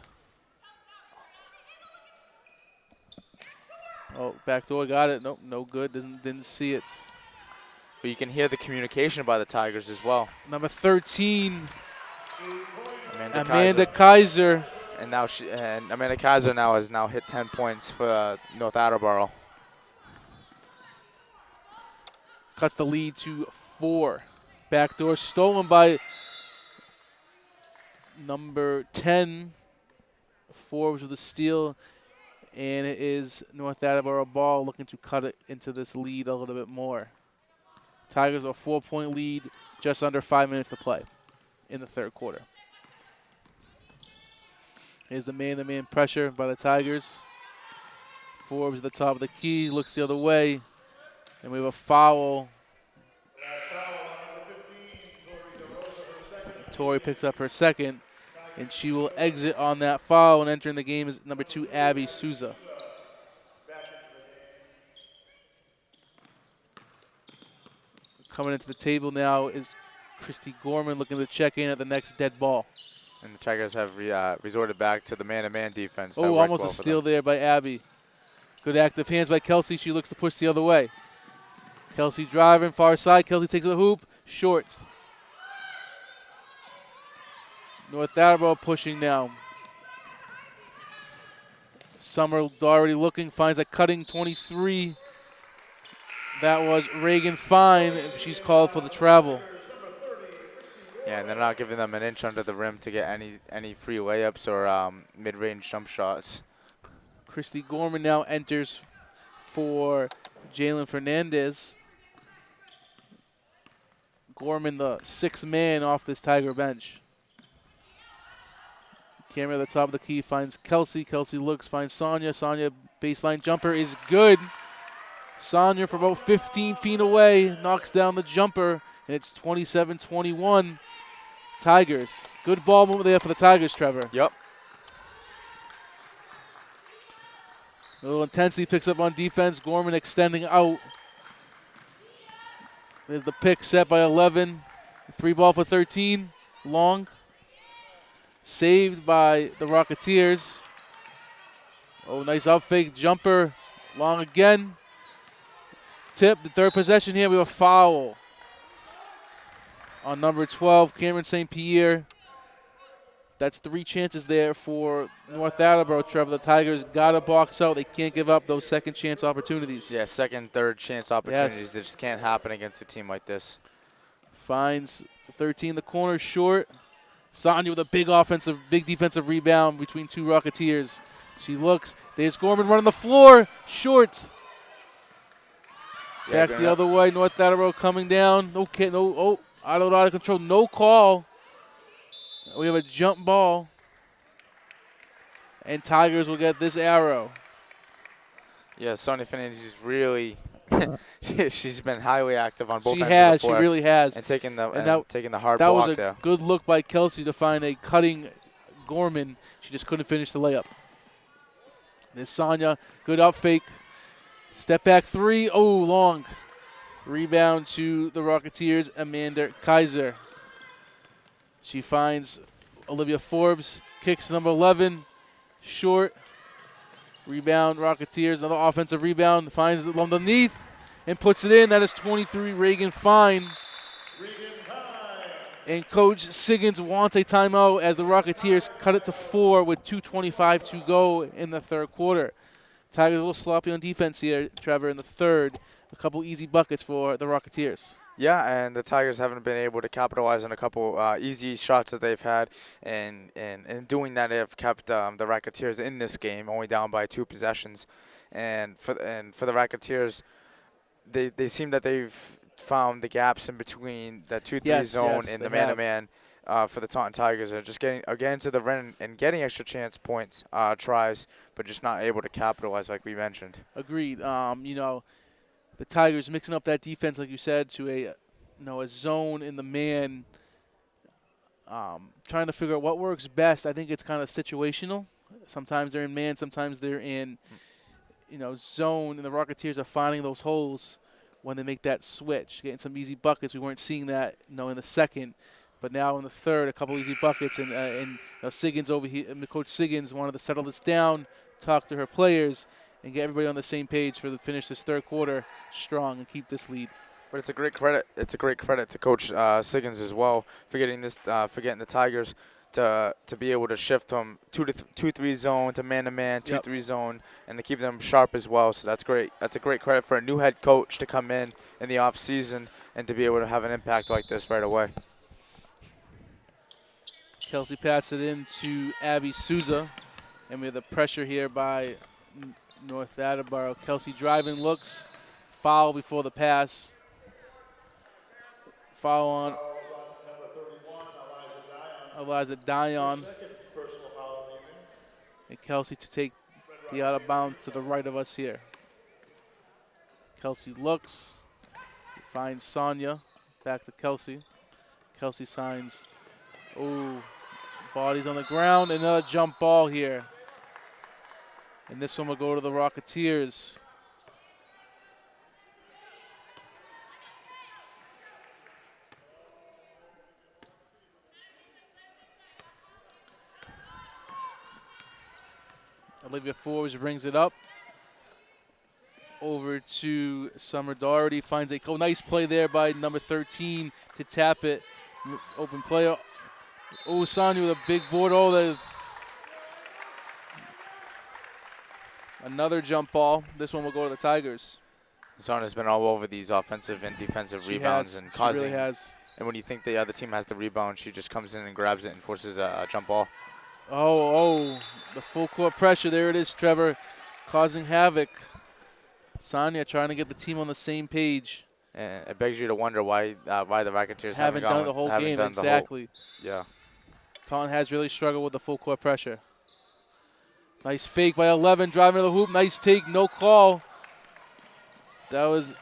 Oh, backdoor, got it. Nope, no good. Didn't see it. but you can hear the communication by the Tigers as well. Number 13, Amanda Amanda Kaiser. Kaiser. And Amanda Kaiser has now hit 10 points for North Attleboro. Cuts the lead to 4. Backdoor stolen by number 10. Forbes with a steal. And it is North Attleboro ball looking to cut it into this lead a little bit more. Tigers with a 4-point lead, just under 5 minutes to play in the third quarter. Here's the man-to-man pressure by the Tigers. Forbes at the top of the key, looks the other way. And we have a foul. Tori picks up her second, and she will exit on that foul. And entering the game is number 2, Abby Souza. Coming into the table now is Christy Gorman looking to check in at the next dead ball. And the Tigers have resorted back to the man-to-man defense. That Oh, worked almost well a for steal them. there by Abby. Good active hands by Kelsey. She looks to push the other way. Kelsey driving, far side. Kelsey takes the hoop, short. North Attleboro pushing now. Summer Doherty looking, finds a cutting 23. That was Reagan Fine. She's called for the travel. Yeah, and they're not giving them an inch under the rim to get any free layups or mid-range jump shots. Christy Gorman now enters for Jalen Fernandez. Gorman, the 6th man off this Tiger bench. Camera at the top of the key finds Kelsey. Kelsey looks, finds Sonya. Sonya, baseline jumper is good. Sonya from about 15 feet away knocks down the jumper, and it's 27-21. Tigers. Good ball movement there for the Tigers, Trevor. Yep. A little intensity picks up on defense. Gorman extending out. There's the pick set by 11. 3 ball for 13. Long. Saved by the Rocketeers. Oh, nice out fake jumper. Long again. Tip, the third possession here. We have a foul on number 12, Cameron St. Pierre. That's 3 chances there for North Attleboro, Trevor. The Tigers got to box out. They can't give up those second chance opportunities. Yeah, second, third chance opportunities. Yes. They just can't happen against a team like this. Finds 13 the corner short. Sonya with a big defensive rebound between 2 Rocketeers. She looks. There's Gorman running the floor. Short. Yeah, Back the other way. North Attleboro coming down. Out of control. No call. We have a jump ball. And Tigers will get this arrow. Yeah, Sonia Fernandez is really she's been highly active on both She ends has. of the floor. She really has. And taking the taking the hard That block was a there. good look by Kelsey to find a cutting Gorman. She just couldn't finish the layup. There's Sonya. Good up fake. Step back 3. Oh, long. Rebound to the Rocketeers, Amanda Kaiser. She finds Olivia Forbes. Kicks number 11. Short. Rebound, Rocketeers. Another offensive rebound. Finds it underneath and puts it in. That is 23, Reagan Fine. And Coach Siggins wants a timeout as the Rocketeers cut it to 4 with 2:25 to go in the third quarter. Tigers a little sloppy on defense here, Trevor, in the third. A couple easy buckets for the Rocketeers. Yeah, and the Tigers haven't been able to capitalize on a couple easy shots that they've had, and in doing that, they have kept the Racketeers in this game, only down by 2 possessions. And for the Racketeers, they seem that they've found the gaps in between the 2-3 Yes, zone yes, and they the have. man-to-man for the Taunton Tigers. Are just getting to the rim and getting extra chance points, tries, but just not able to capitalize like we mentioned. Agreed. The Tigers mixing up that defense, like you said, to a zone in the man, trying to figure out what works best. I think it's kind of situational. Sometimes they're in man, sometimes they're in, zone, and the Rocketeers are finding those holes when they make that switch, getting some easy buckets. We weren't seeing that, in the second, but now in the third, a couple easy buckets, and Siggins over here, Coach Siggins wanted to settle this down, talk to her players, and get everybody on the same page for the finish this third quarter strong and keep this lead. But it's a great credit. It's a great credit to Coach Siggins as well for getting the Tigers to be able to shift from 2-3 zone to man-to-man, 2-3 zone, and to keep them sharp as well. So that's great. That's a great credit for a new head coach to come in the off season and to be able to have an impact like this right away. Kelsey passes it in to Abby Souza, and we have the pressure here by North Attleboro. Kelsey driving, looks, foul before the pass. Foul on Fouls on number 31, Eliza Dion. Eliza Dion, Second personal foul of the evening. and Kelsey to take the out of bounds to the right of us here. Kelsey looks, finds Sonia, back to Kelsey. Kelsey signs, bodies on the ground, another jump ball here. And this one will go to the Rocketeers. Olivia Forbes brings it up over to Summer Doherty. Finds a nice play there by number 13 to tap it. Open play. Sonia with a big board. Another jump ball. This one will go to the Tigers. Sonia's been all over these offensive and defensive rebounds and She causing. really has. And when you think the other team has the rebound, she just comes in and grabs it and forces a jump ball. The full court pressure. There it is, Trevor, causing havoc. Sonia trying to get the team on the same page. And it begs you to wonder why the Rocketeers Haven't done it the whole game. Exactly. Yeah. Taunton has really struggled with the full court pressure. Nice fake by 11, driving to the hoop. Nice take, no call. That was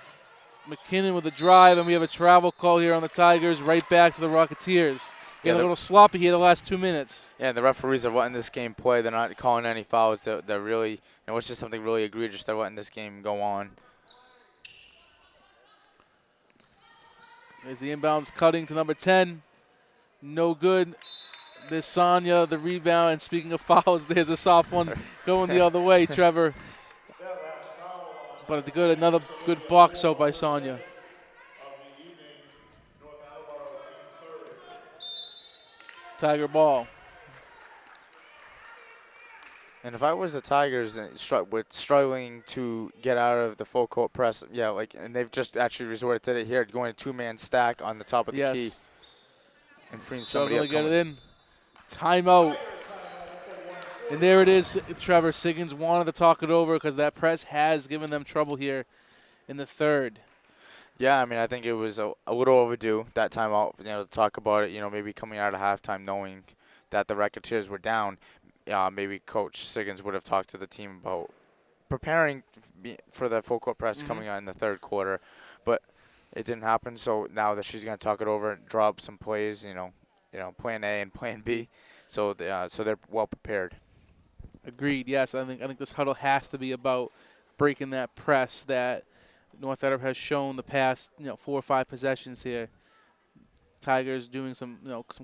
McKinnon with a drive, and we have a travel call here on the Tigers, right back to the Rocketeers. Getting a little sloppy here the last 2 minutes. Yeah, the referees are letting this game play. They're not calling any fouls. They're really, it's just something really egregious. They're letting this game go on. There's the inbounds cutting to number 10. No good. There's Sonia, the rebound. And speaking of fouls, there's a soft one going the other way, Trevor. But another good box out by Sonia. Tiger ball. And if I was the Tigers struggling to get out of the full court press, and they've just actually resorted to it here, going a two-man stack on the top of the key. And freeing somebody up. To get it in. Timeout. And there it is. Trevor Siggins wanted to talk it over because that press has given them trouble here in the third. Yeah, I think it was a little overdue that timeout, to talk about it, maybe coming out of halftime knowing that the Rocketeers were down. Maybe Coach Siggins would have talked to the team about preparing for the full court press coming out in the third quarter. But it didn't happen, so now that she's going to talk it over and draw up some plays, plan A and plan B, so they're well prepared. Agreed. Yes, I think this huddle has to be about breaking that press that North Attleboro has shown the past 4 or 5 possessions here. Tigers doing some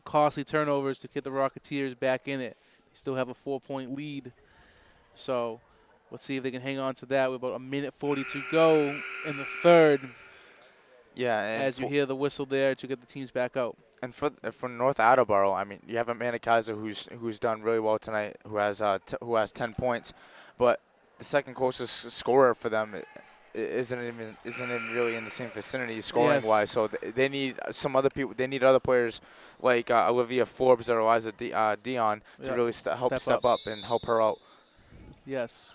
costly turnovers to get the Rocketeers back in it. They still have a 4-point lead, so let's see if they can hang on to that with about 1:40 to go in the third. Yeah, and as you hear the whistle there to get the teams back out. And for North Attleboro, you have Amanda Kaiser who's done really well tonight, who has 10 points, but the second closest scorer for them isn't even really in the same vicinity scoring wise. So they need some other people. They need other players like Olivia Forbes or Eliza Dion to really help step up and help her out. Yes.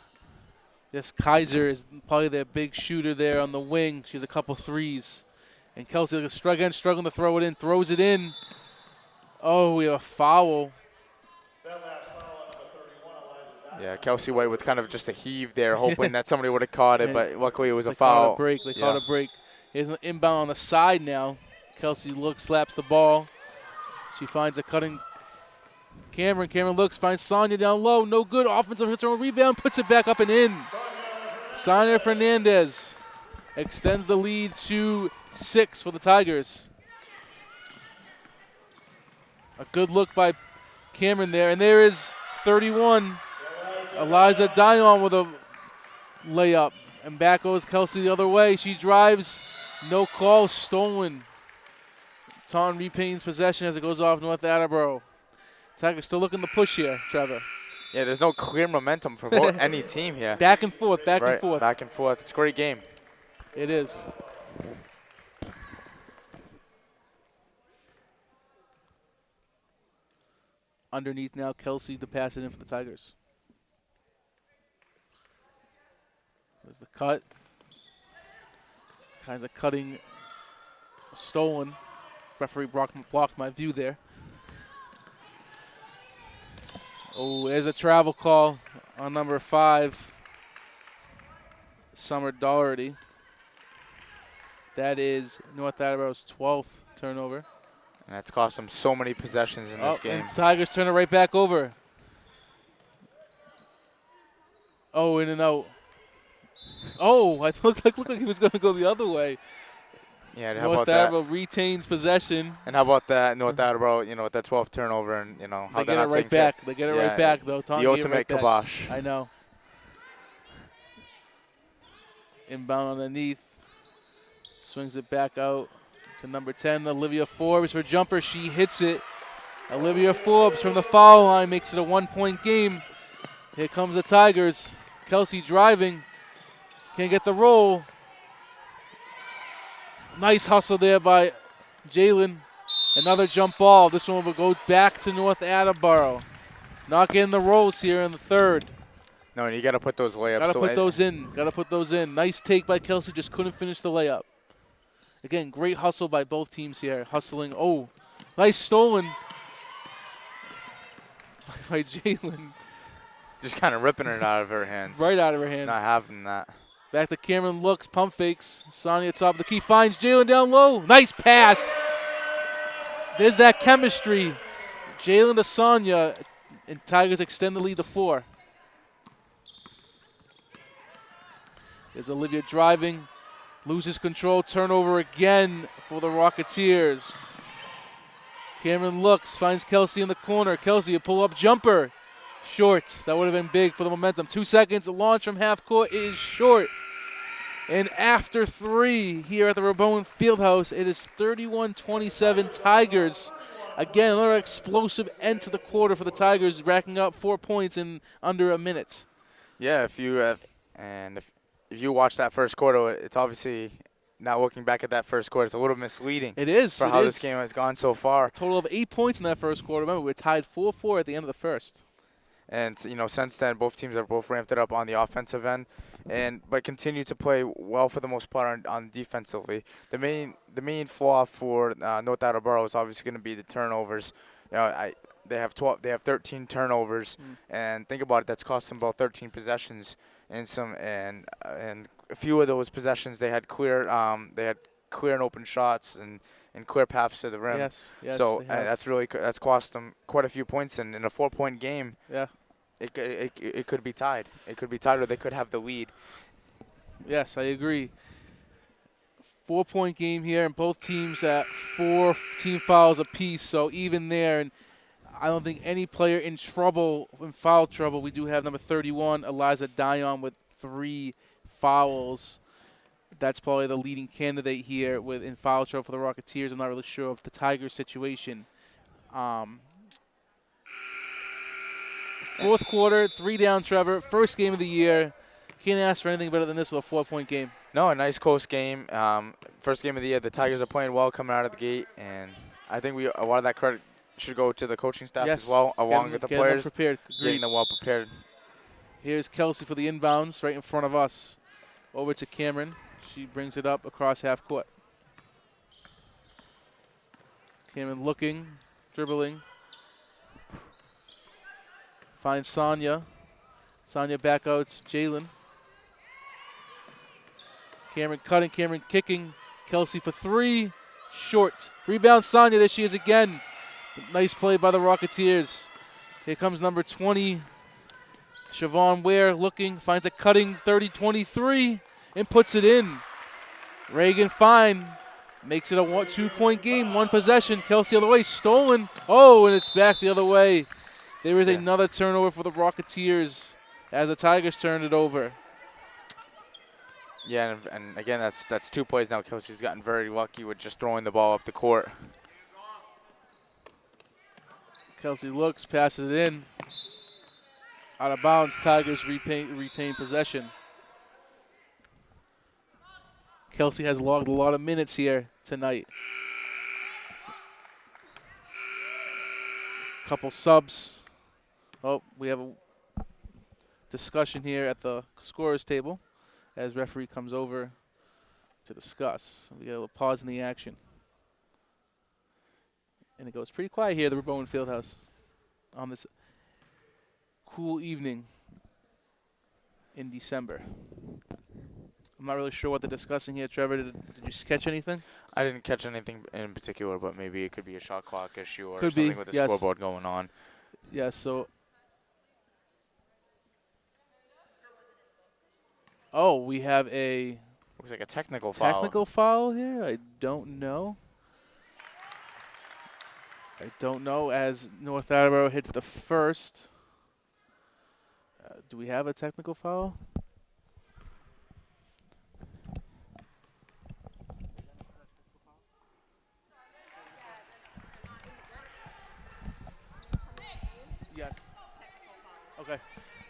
Yes, Kaiser is probably their big shooter there on the wing. She has a couple threes. And Kelsey struggling to throw it in, throws it in. Oh, we have a foul. That last foul on number 31, Eliza. Yeah, Kelsey White with kind of just a heave there, hoping that somebody would have caught it, And but luckily it was a They foul. caught a break. They Yeah. caught a break. Here's an inbound on the side now. Kelsey looks, slaps the ball. She finds a cutting Cameron. Cameron looks, finds Sonia down low. No good. Offensive return rebound, puts it back up and in. Sonia Fernandez extends the lead to 6 for the Tigers. A good look by Cameron there. And there is 31. Eliza Dion with a layup. And back goes Kelsey the other way. She drives. No call. Stolen. Taunton retains possession as it goes off North Attleboro. Tigers still looking to push here, Trevor. Yeah, there's no clear momentum for both any team here. Back and forth, back Right, and forth. back and forth. It's a great game. It is. Underneath now, Kelsey to pass it in for the Tigers. There's the cut. Kinds of cutting, stolen. Referee blocked my view there. Oh, there's a travel call on number 5, Summer Doherty. That is North Attleboro's 12th turnover. And that's cost them so many possessions in this game. And Tigers turn it right back over. Oh, in and out. Oh, I looked like he was going to go the other way. Yeah, and how North about that? Attleboro retains possession. And how about that? North Attleboro, with that 12th turnover, and how They they're get it not right taking care. back. They get it right back, though. Taunton The gave it ultimate right back. kibosh. I know. Inbound underneath. Swings it back out to number 10, Olivia Forbes for jumper. She hits it. Olivia Forbes from the foul line makes it a 1-point game. Here comes the Tigers. Kelsey driving. Can't get the roll. Nice hustle there by Jalen. Another jump ball. This one will go back to North Attleboro. Not getting the rolls here in the third. No, and you got to put those layups. Got to put those in. Got to put those in. Nice take by Kelsey. Just couldn't finish the layup. Again, great hustle by both teams here. Hustling. Oh, nice stolen by Jalen. Just kind of ripping it out of her hands. Right out of her hands. Not having that. Back to Cameron looks, pump fakes. Sonia top of the key, finds Jalen down low. Nice pass. There's that chemistry. Jalen to Sonia, and Tigers extend the lead to 4. There's Olivia driving, loses control, turnover again for the Rocketeers. Cameron looks, finds Kelsey in the corner. Kelsey, a pull-up jumper. Short. That would have been big for the momentum. 2 seconds, a launch from half court is short. And after 3 here at the Rabowen Fieldhouse, it is 31-27 Tigers. Again, another explosive end to the quarter for the Tigers, racking up 4 points in under a minute. Yeah, if you watch that first quarter, it's obviously, now looking back at that first quarter, it's a little misleading. It is. For how this game has gone so far. A total of 8 points in that first quarter. Remember, we're tied 4-4 at the end of the first. And since then, both teams have both ramped it up on the offensive end, but continue to play well for the most part on defensively. The main flaw for North Attleboro is obviously going to be the turnovers. They have 13 turnovers, and think about it. That's cost them about 13 possessions, and a few of those possessions they had clear and open shots and clear paths to the rim. Yes. So that's cost them quite a few points, and in a 4-point game. Yeah. It could be tied. It could be tied, or they could have the lead. Yes, I agree. 4-point game here, and both teams at 4 team fouls apiece. So even there, and I don't think any player in foul trouble. We do have number 31, Eliza Dion, with 3 fouls. That's probably the leading candidate here in foul trouble for the Rocketeers. I'm not really sure of the Tigers situation. Fourth quarter, 3 down, Trevor. First game of the year. Can't ask for anything better than this with a 4-point game. No, a nice close game. First game of the year. The Tigers are playing well coming out of the gate, and I think a lot of that credit should go to the coaching staff as well, along with the players. Getting them prepared. Getting them well prepared. Here's Kelsey for the inbounds right in front of us. Over to Cameron. She brings it up across half court. Cameron looking, dribbling. Finds Sonya. Sonya back out to Jalen. Cameron cutting, Cameron kicking. Kelsey for three. Short. Rebound Sonya. There she is again. Nice play by the Rocketeers. Here comes number 20. Siobhan Ware looking, finds a cutting 30-23 and puts it in. Reagan Fine makes it a 2-point game, one possession. Kelsey other way, stolen. Oh, and it's back the other way. There is another turnover for the Rocketeers as the Tigers turned it over. Yeah, and again, that's 2 plays now. Kelsey's gotten very lucky with just throwing the ball up the court. Kelsey looks, passes it in. Out of bounds, Tigers retain possession. Kelsey has logged a lot of minutes here tonight. Couple subs. Oh, we have a discussion here at the scorer's table as referee comes over to discuss. We got a little pause in the action. And it goes pretty quiet here at the Bowen Fieldhouse on this cool evening in December. I'm not really sure what they're discussing here. Trevor, did you catch anything? I didn't catch anything in particular, but maybe it could be a shot clock issue or Could something be, with the yes. scoreboard going on. Yeah, so. Oh, we have a Looks like a technical foul. technical foul here? I don't know. As North Attleboro hits the first. Do we have a technical foul? Yes. Okay.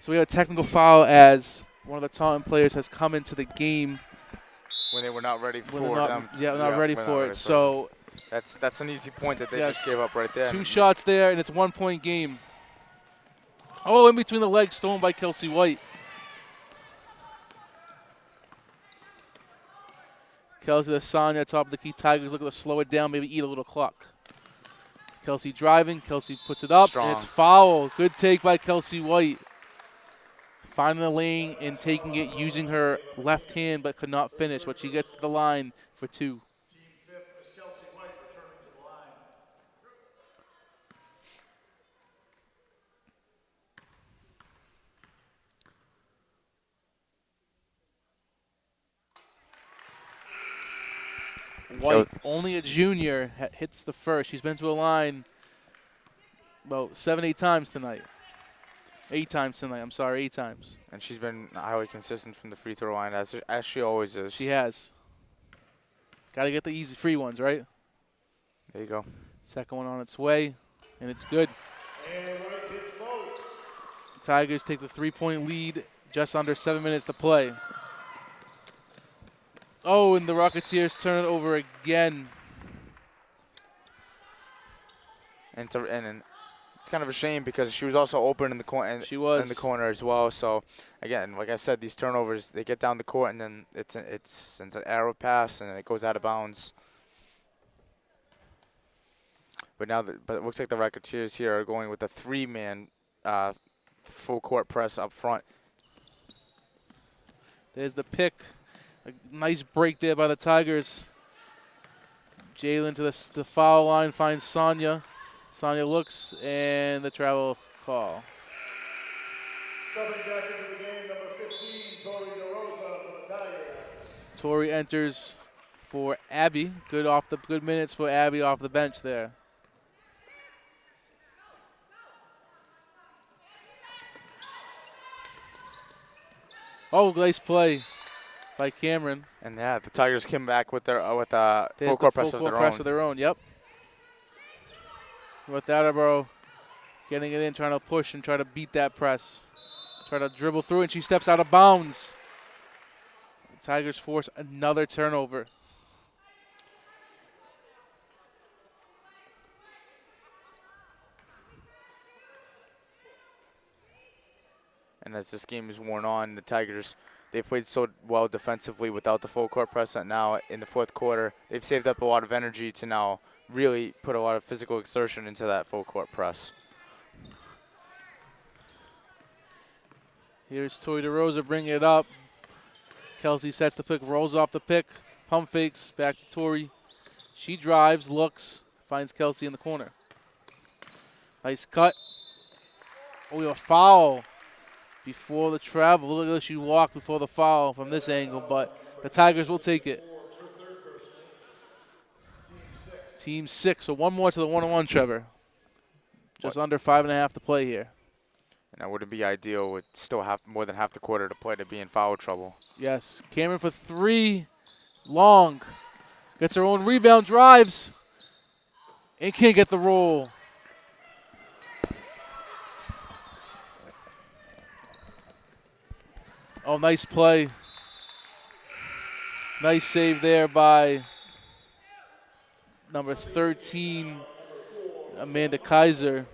So we have a technical foul as one of the Taunton players has come into the game. When they were not ready for them. Not ready for it. So that's an easy point that they yes, just gave up right there. 2 shots there, and it's a 1-point game. Oh, in between the legs, stolen by Kelsey White. Kelsey to Sonya, top of the key. Tigers looking to slow it down, maybe eat a little clock. Kelsey driving. Kelsey puts it up, Strong. and it's foul. Good take by Kelsey White. Finding the lane and taking it, using her left hand, but could not finish. But she gets to the line for 2. Team fifth, Miss Kelsey White returning to the line. White, only a junior, hits the first. She's been to a line about 7-8 times tonight. 8 times tonight, I'm sorry, 8 times. And she's been highly consistent from the free throw line, as she always is. She has. Got to get the easy free ones, right? There you go. Second one on its way, and it's good. And White hits both. Tigers take the 3-point lead, just under 7 minutes to play. Oh, and the Rocketeers turn it over again. And it's kind of a shame because she was also open in the corner. She was in the corner as well. So again, like I said, these turnovers, they get down the court and then it's an arrow pass and it goes out of bounds. But it looks like the Rocketeers here are going with a 3-man full court press up front. There's the pick. A nice break there by the Tigers. Jalen to the foul line, finds Sonya. Sonya looks, and the travel call. Subbing back into the game, number 15, Tori DeRosa for the Tigers. Tori enters for Abby. Good minutes for Abby off the bench there. Oh, nice play by Cameron. And yeah, the Tigers came back with their full There's court the press full of court their press own. of their own. Yep. With Attleboro getting it in, trying to push and try to beat that press. Try to dribble through, and she steps out of bounds. The Tigers force another turnover. And as this game is worn on, the Tigers, they've played so well defensively without the full court press that now in the fourth quarter, they've saved up a lot of energy to now really put a lot of physical exertion into that full court press. Here's Tori DeRosa bringing it up. Kelsey sets the pick, rolls off the pick, pump fakes, back to Tori. She drives, looks, finds Kelsey in the corner. Nice cut. Oh, we have a foul before the travel. Look at she walked before the foul from this angle, but the Tigers will take it. Team 6, so one more to the 1-on-1, Trevor. Just under 5.5 to play here. And that wouldn't be ideal with still more than half the quarter to play to be in foul trouble. Yes, Cameron for 3, long. Gets her own rebound, drives, and can't get the roll. Oh, nice play. Nice save there by number 13, Amanda Kaiser.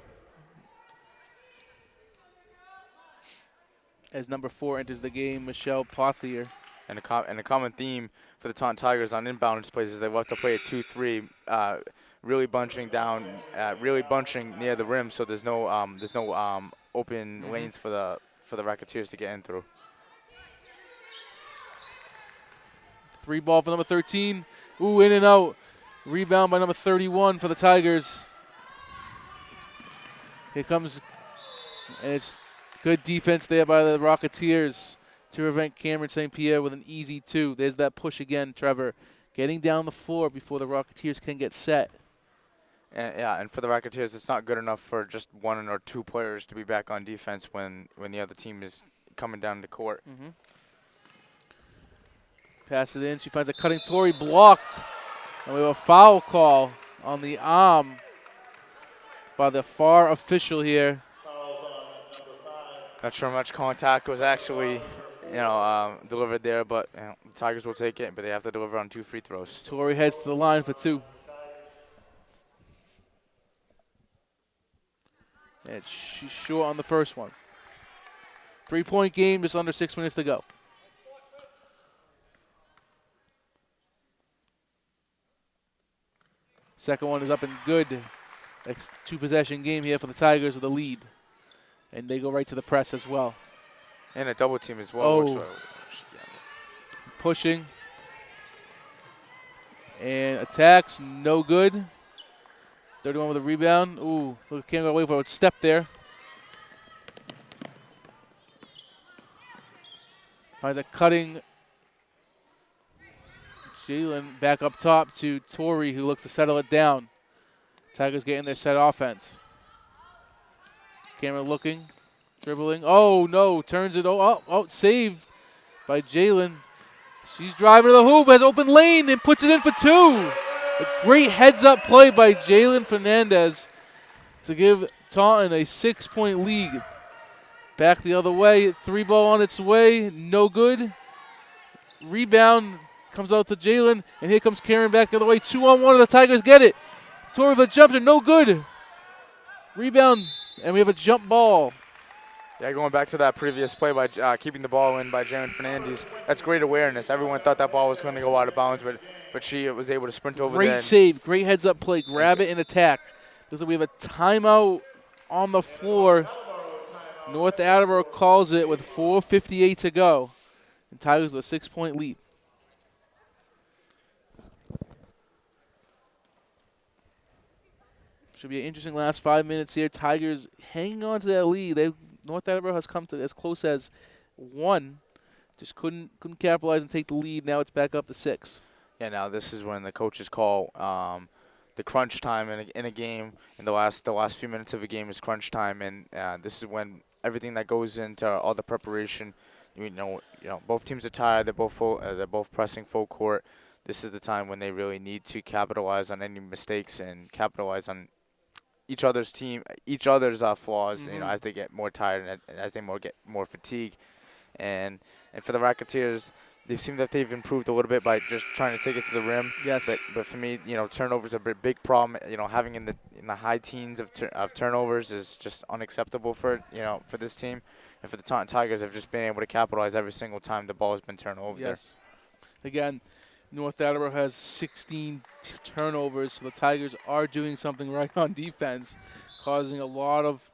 As number 4 enters the game, Michelle Pothier. And a common theme for the Taunton Tigers on inbound plays is they love to play a 2-3, really bunching down, really bunching near the rim, so there's no open lanes for the Racketeers to get in through. 3 ball for number 13. Ooh, in and out. Rebound by number 31 for the Tigers. Here comes, and it's good defense there by the Rocketeers to prevent Cameron St. Pierre with an easy 2. There's that push again, Trevor. Getting down the floor before the Rocketeers can get set. And for the Racketeers, it's not good enough for just 1 or 2 players to be back on defense when the other team is coming down the court. Pass it in. She finds a cutting Tori, blocked. And we have a foul call on the arm by the far official here. Not sure much contact was actually, delivered there, but the Tigers will take it, but they have to deliver on 2 free throws. Tori heads to the line for 2. And she's short on the first one. 3-point game, just under 6 minutes to go. Second one is up and good. 2-possession game here for the Tigers with a lead. And they go right to the press as well. And a double team as well. Oh. Pushing. And attacks, no good. 31 with a rebound. Ooh, can't go away for a step there. Finds a cutting Jalen back up top to Tori, who looks to settle it down. Tigers getting their set offense. Cameron looking, dribbling. Oh, no, turns it. Saved by Jalen. She's driving to the hoop, has open lane, and puts it in for 2. A great heads-up play by Jalen Fernandez to give Taunton a 6-point lead. Back the other way, 3 ball on its way, no good. Rebound comes out to Jalen, and here comes Karen back the other way. 2-on-1, and the Tigers get it. Tori with a jumper, no good. Rebound, and we have a jump ball. Yeah, going back to that previous play by keeping the ball in by Jaren Fernandez, that's great awareness. Everyone thought that ball was going to go out of bounds, but she was able to sprint over there. Great save, great heads-up play. Grab it and attack. Looks like we have a timeout on the floor. North Attleboro calls it with 4:58 to go. And Tigers with a 6-point lead. Should be an interesting last 5 minutes here. Tigers hanging on to that lead. North Attleboro has come to as close as 1. Just couldn't capitalize and take the lead. Now it's back up to 6. Yeah, now this is when the coaches call the crunch time in a game. And the last few minutes of a game is crunch time, and this is when everything that goes into all the preparation. Both teams are tired. They're both pressing full court. This is the time when they really need to capitalize on any mistakes and capitalize on each other's flaws. As they get more tired and as they get more fatigue, and for the Racketeers, They seem that they've improved a little bit by just trying to take it to the rim. Yes. But for me, turnovers are a big problem. Having in the high teens of turnovers is just unacceptable for for this team, and for the Taunton Tigers have just been able to capitalize every single time the ball has been turned over Yes. Again, North Attleboro has 16 turnovers, so the Tigers are doing something right on defense, causing a lot of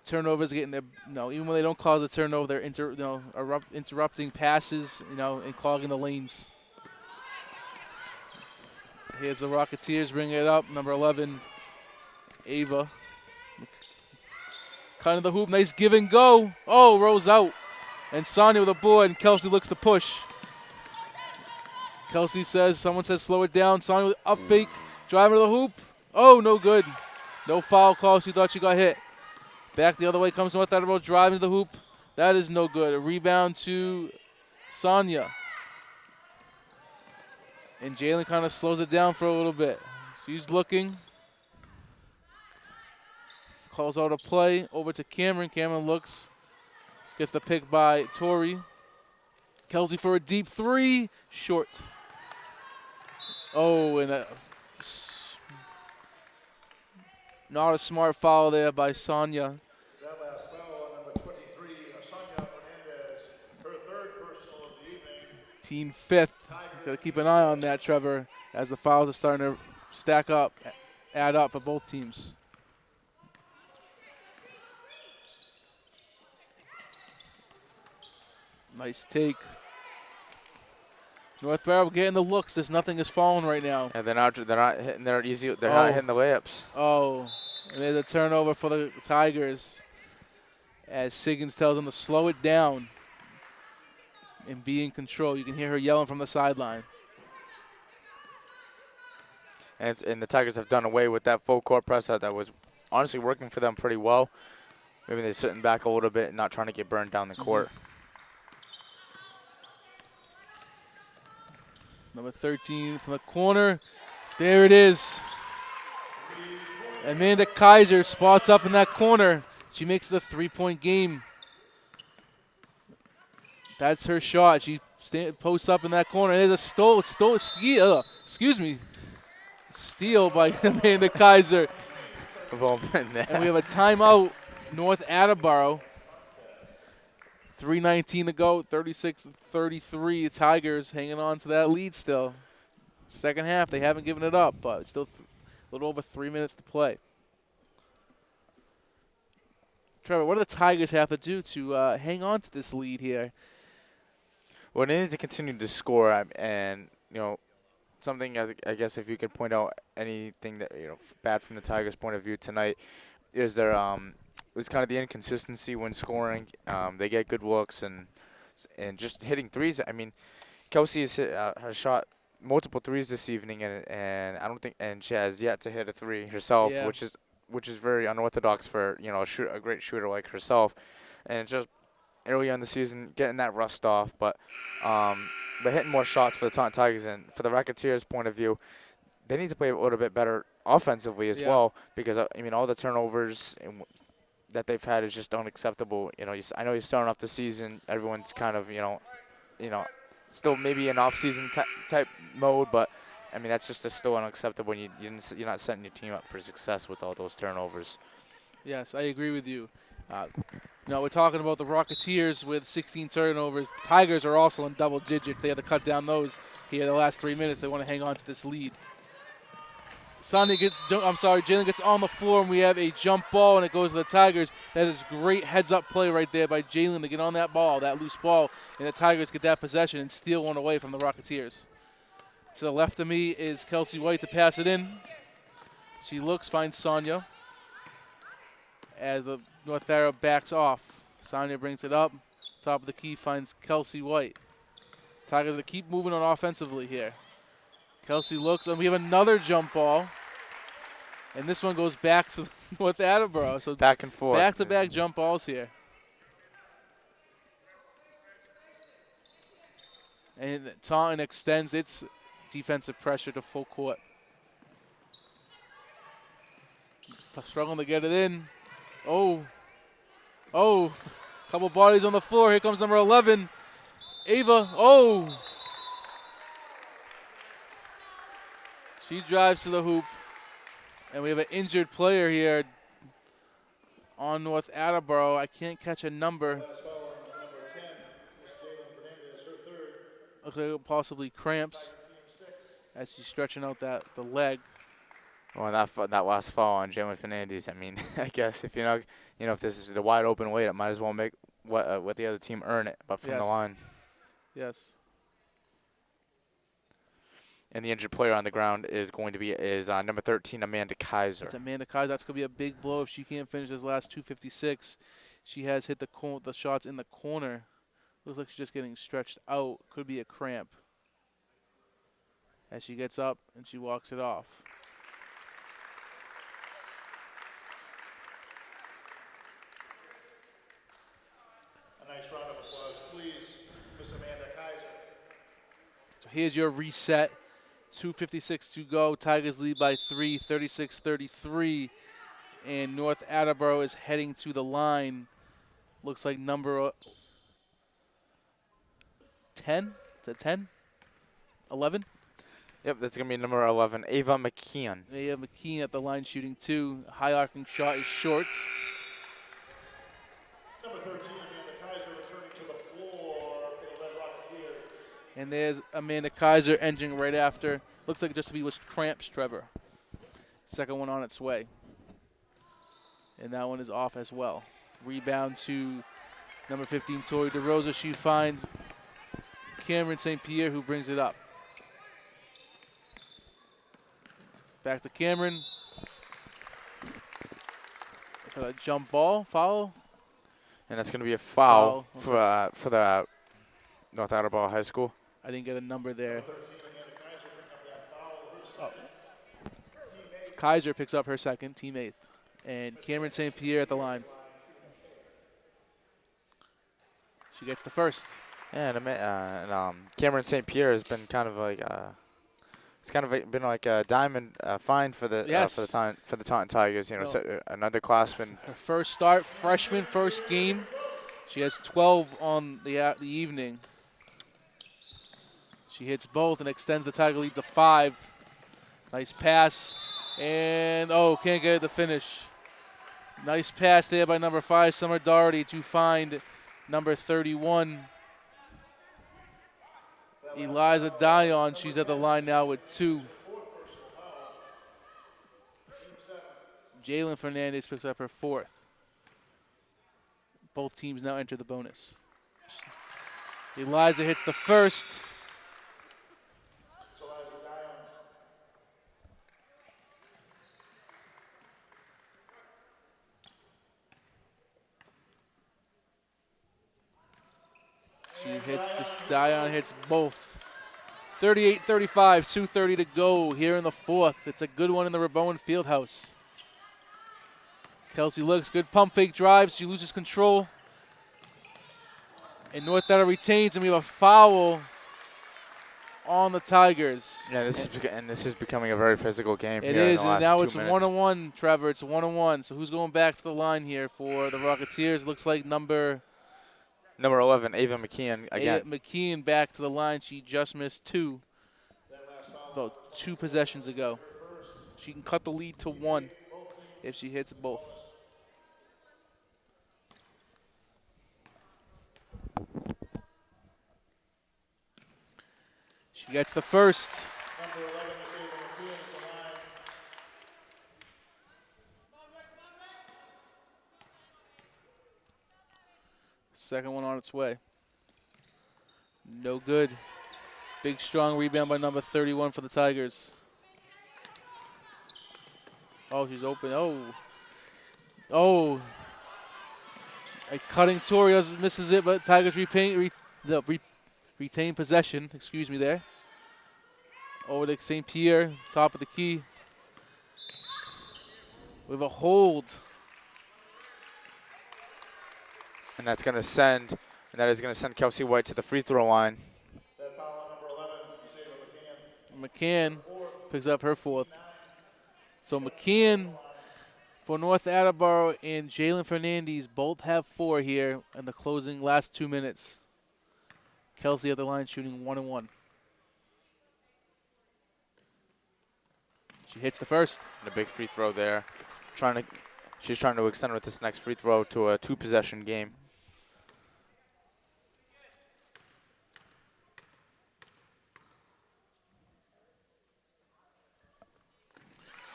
turnovers, getting their even when they don't cause a turnover, they're interrupting passes, and clogging the lanes. Here's the Rocketeers bringing it up. Number 11, Ava. Cutting the hoop, nice give and go. Oh, rolls out. And Sonia with a board, and Kelsey looks to push. Kelsey says, someone says slow it down. Sonia with up fake, driving to the hoop. Oh, no good. No foul call. She thought she got hit. Back the other way comes North Attleboro, driving to the hoop. That is no good. A rebound to Sonia. And Jalen kind of slows it down for a little bit. She's looking. Calls out a play over to Cameron. Cameron looks. Gets the pick by Tori. Kelsey for a deep three. Short. Oh, and not a smart foul there by Sonia. That last foul on number 23, Sonia Fernandez, her third personal of the evening. Team fifth. Got to keep an eye on that, Trevor, as the fouls are starting to stack up, add up for both teams. Nice take. North Barrow getting the looks. There's nothing is falling right now. Yeah, they're not hitting their easy. They're not hitting the layups. Oh, and there's a turnover for the Tigers, as Siggins tells them to slow it down and be in control. You can hear her yelling from the sideline. And the Tigers have done away with that full court press that was honestly working for them pretty well. Maybe they're sitting back a little bit and not trying to get burned down the court. Number 13 from the corner. There it is. Amanda Kaiser spots up in that corner. She makes the three-point game. That's her shot. She posts up in that corner. There's a steal. Steal by Amanda Kaiser. And we have a timeout, North Attleboro. 3:19 to go, 36-33. Tigers hanging on to that lead still. Second half, they haven't given it up, but it's still a little over 3 minutes to play. Trevor, what do the Tigers have to do to hang on to this lead here? Well, they need to continue to score, and something I guess if you could point out anything that bad from the Tigers' point of view tonight is their was kind of the inconsistency when scoring. They get good looks and just hitting threes. I mean, Kelsey has shot multiple threes this evening, and I don't think, and she has yet to hit a three herself, Yeah. which is very unorthodox for a great shooter like herself. And it's just early in the season getting that rust off, but hitting more shots for the Taunton Tigers, and for the Racketeers' point of view, they need to play a little bit better offensively as well, because all the turnovers that they've had is just unacceptable. I know you're starting off the season, everyone's kind of still maybe in off-season type mode, but that's just still unacceptable. You're not setting your team up for success with all those turnovers. Yes, I agree with you. We're talking about the Rocketeers with 16 turnovers. The Tigers are also in double digits. They had to cut down those here the last 3 minutes. They want to hang on to this lead. Jalen gets on the floor, and we have a jump ball, and it goes to the Tigers. That is great heads-up play right there by Jalen to get on that ball, that loose ball, and the Tigers get that possession and steal one away from the Rocketeers. To the left of me is Kelsey White to pass it in. She looks, finds Sonia as the North Arrow backs off. Sonia brings it up. Top of the key finds Kelsey White. Tigers to keep moving on offensively here. Kelsey looks, and we have another jump ball. And this one goes back to North Attleboro. So back and forth. Back-to-back jump balls here. And Taunton extends its defensive pressure to full court. Struggling to get it in. Oh, couple bodies on the floor. Here comes number 11. Ava, oh! She drives to the hoop. And we have an injured player here on North Attleboro. I can't catch a number. Last foul on number 10 was Jalen Fernandez, her third. Looks like possibly cramps Tiger team 6. as she's stretching out the leg. Well, that last foul on Jalen Fernandez. I mean, I guess if if this is the wide open weight, it might as well make what the other team earn it, but from the Yes. line. Yes. And the injured player on the ground is going to be number 13, Amanda Kaiser. It's Amanda Kaiser. That's going to be a big blow if she can't finish this last 2:56. She has hit the shots in the corner. Looks like she's just getting stretched out. Could be a cramp. As she gets up and she walks it off. A nice round of applause, please, Miss Amanda Kaiser. So here's your reset. 2:56 to go. Tigers lead by 3, 36-33. And North Attleboro is heading to the line. Looks like number 10. Is it 10? 11? Yep, that's going to be number 11, Ava McKeon. They have McKean at the line shooting 2. High arcing shot is short. Number 13, Amanda Kaiser, returning to the floor for the Red Rocketeers. And there's Amanda Kaiser entering right after. Looks like just to be with cramps, Trevor. Second one on its way. And that one is off as well. Rebound to number 15, Tori DeRosa. She finds Cameron St. Pierre, who brings it up. Back to Cameron. So that jump ball, foul. And that's going to be a foul, Foul. for the North Attleboro High School. I didn't get a number there. 13, Amanda Kaiser, picking up that foul. Her second. Kaiser picks up her second, team 8th. And Cameron St. Pierre at the line. She gets the first. Yeah, and Cameron St. Pierre has been kind of like it's kind of been like a diamond find for the Yes. for the Taunton Tigers. No. So, another classman. Her first start, freshman first game. She has 12 on the evening. She hits both and extends the Tiger lead to 5. Nice pass. And, can't get it to finish. Nice pass there by number 5, Summer Doherty, to find number 31, Eliza Dion. She's at the line now with 2. Jalen Fernandez picks up her 4th. Both teams now enter the bonus. Eliza hits the first. It's Eliza Dion. She hits this. Dion hits both. 38-35, 2:30 to go here in the 4th. It's a good one in the Rabowen Fieldhouse. Kelsey looks good. Pump fake drives. She loses control. And North Attleboro retains, and we have a foul on the Tigers. Yeah, this is becoming a very physical game. It here is, in the and last now 2 it's minutes. 1-1, Trevor. It's 1-1. So who's going back to the line here for the Rocketeers? Looks like number Number 11, Ava McKeon again. McKean back to the line. She just missed 2 about 2 possessions ago. She can cut the lead to 1 if she hits both. She gets the first. Number 11, Miss Ava McKeon at the line. Second one on its way. No good. Big, strong rebound by number 31 for the Tigers. Oh, she's open. Oh. A cutting Torias misses it, but Tigers retain possession. Excuse me there. Over to St. Pierre, top of the key. We have a hold. And that is going to send Kelsey White to the free throw line. That foul on number 11, Miss Ava McKeon. McCann picks up her 4th. So McCann for North Attleboro and Jalen Fernandez both have 4 here in the closing last 2 minutes. Kelsey at the line shooting 1 and 1. She hits the first. And a big free throw there. She's trying to extend with this next free throw to a 2-possession game.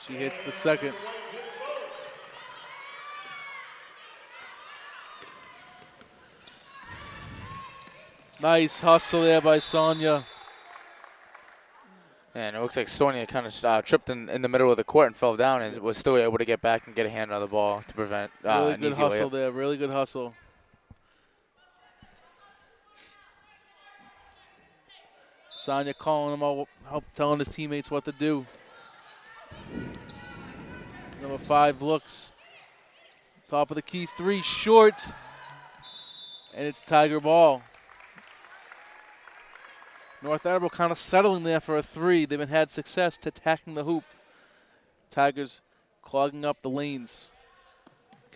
She hits the second. Nice hustle there by Sonia. And it looks like Sonia kind of tripped in the middle of the court and fell down and was still able to get back and get a hand on the ball to prevent Really an good easy hustle layup. there. Really good hustle. Sonia calling him out, telling his teammates what to do. Number 5 looks. Top of the key, 3 short. And it's Tiger ball. North Attleboro kind of settling there for a 3. They've had success to attacking the hoop. Tigers clogging up the lanes.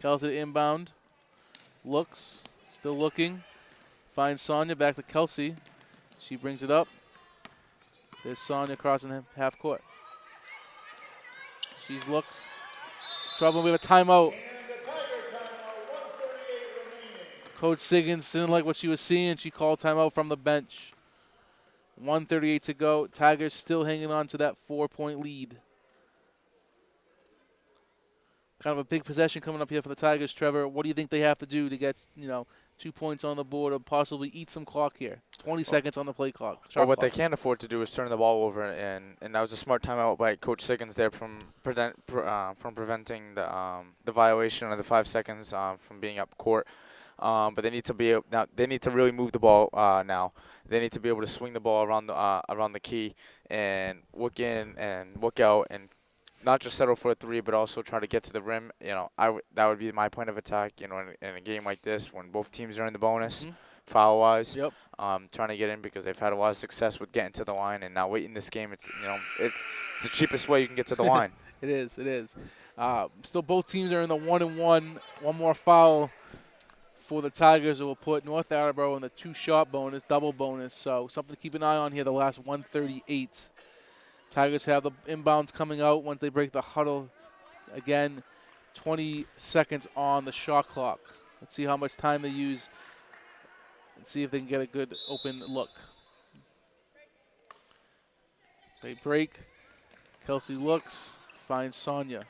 Kelsey inbound. Looks. Still looking. Finds Sonia. Back to Kelsey. She brings it up. There's Sonia crossing half court. She looks. It's trouble. We have a timeout. And the Tiger timeout, 1:38 remaining. Coach Siggins didn't like what she was seeing. She called timeout from the bench. 1:38 to go. Tigers still hanging on to that 4-point lead. Kind of a big possession coming up here for the Tigers, Trevor. What do you think they have to do to get, 2 points on the board or possibly eat some clock here? 20 seconds on the play clock. Well, what they can't afford to do is turn the ball over, and that was a smart timeout by Coach Siggins there from preventing the violation of the 5 seconds from being up court. But they need to they need to really move the ball now. They need to be able to swing the ball around the key and look in and look out and not just settle for a 3, but also try to get to the rim. That would be my point of attack. In a game like this, when both teams are in the bonus, foul-wise, Yep. trying to get in because they've had a lot of success with getting to the line. And now waiting this game, it's the cheapest way you can get to the line. It is. It is. Still, both teams are in the 1-1. One more foul for the Tigers will put North Attleboro in the 2-shot bonus, double bonus. So something to keep an eye on here. The last 1:38. Tigers have the inbounds coming out once they break the huddle. Again, 20 seconds on the shot clock. Let's see how much time they use. Let's see if they can get a good open look. They break. Kelsey looks, finds Sonia.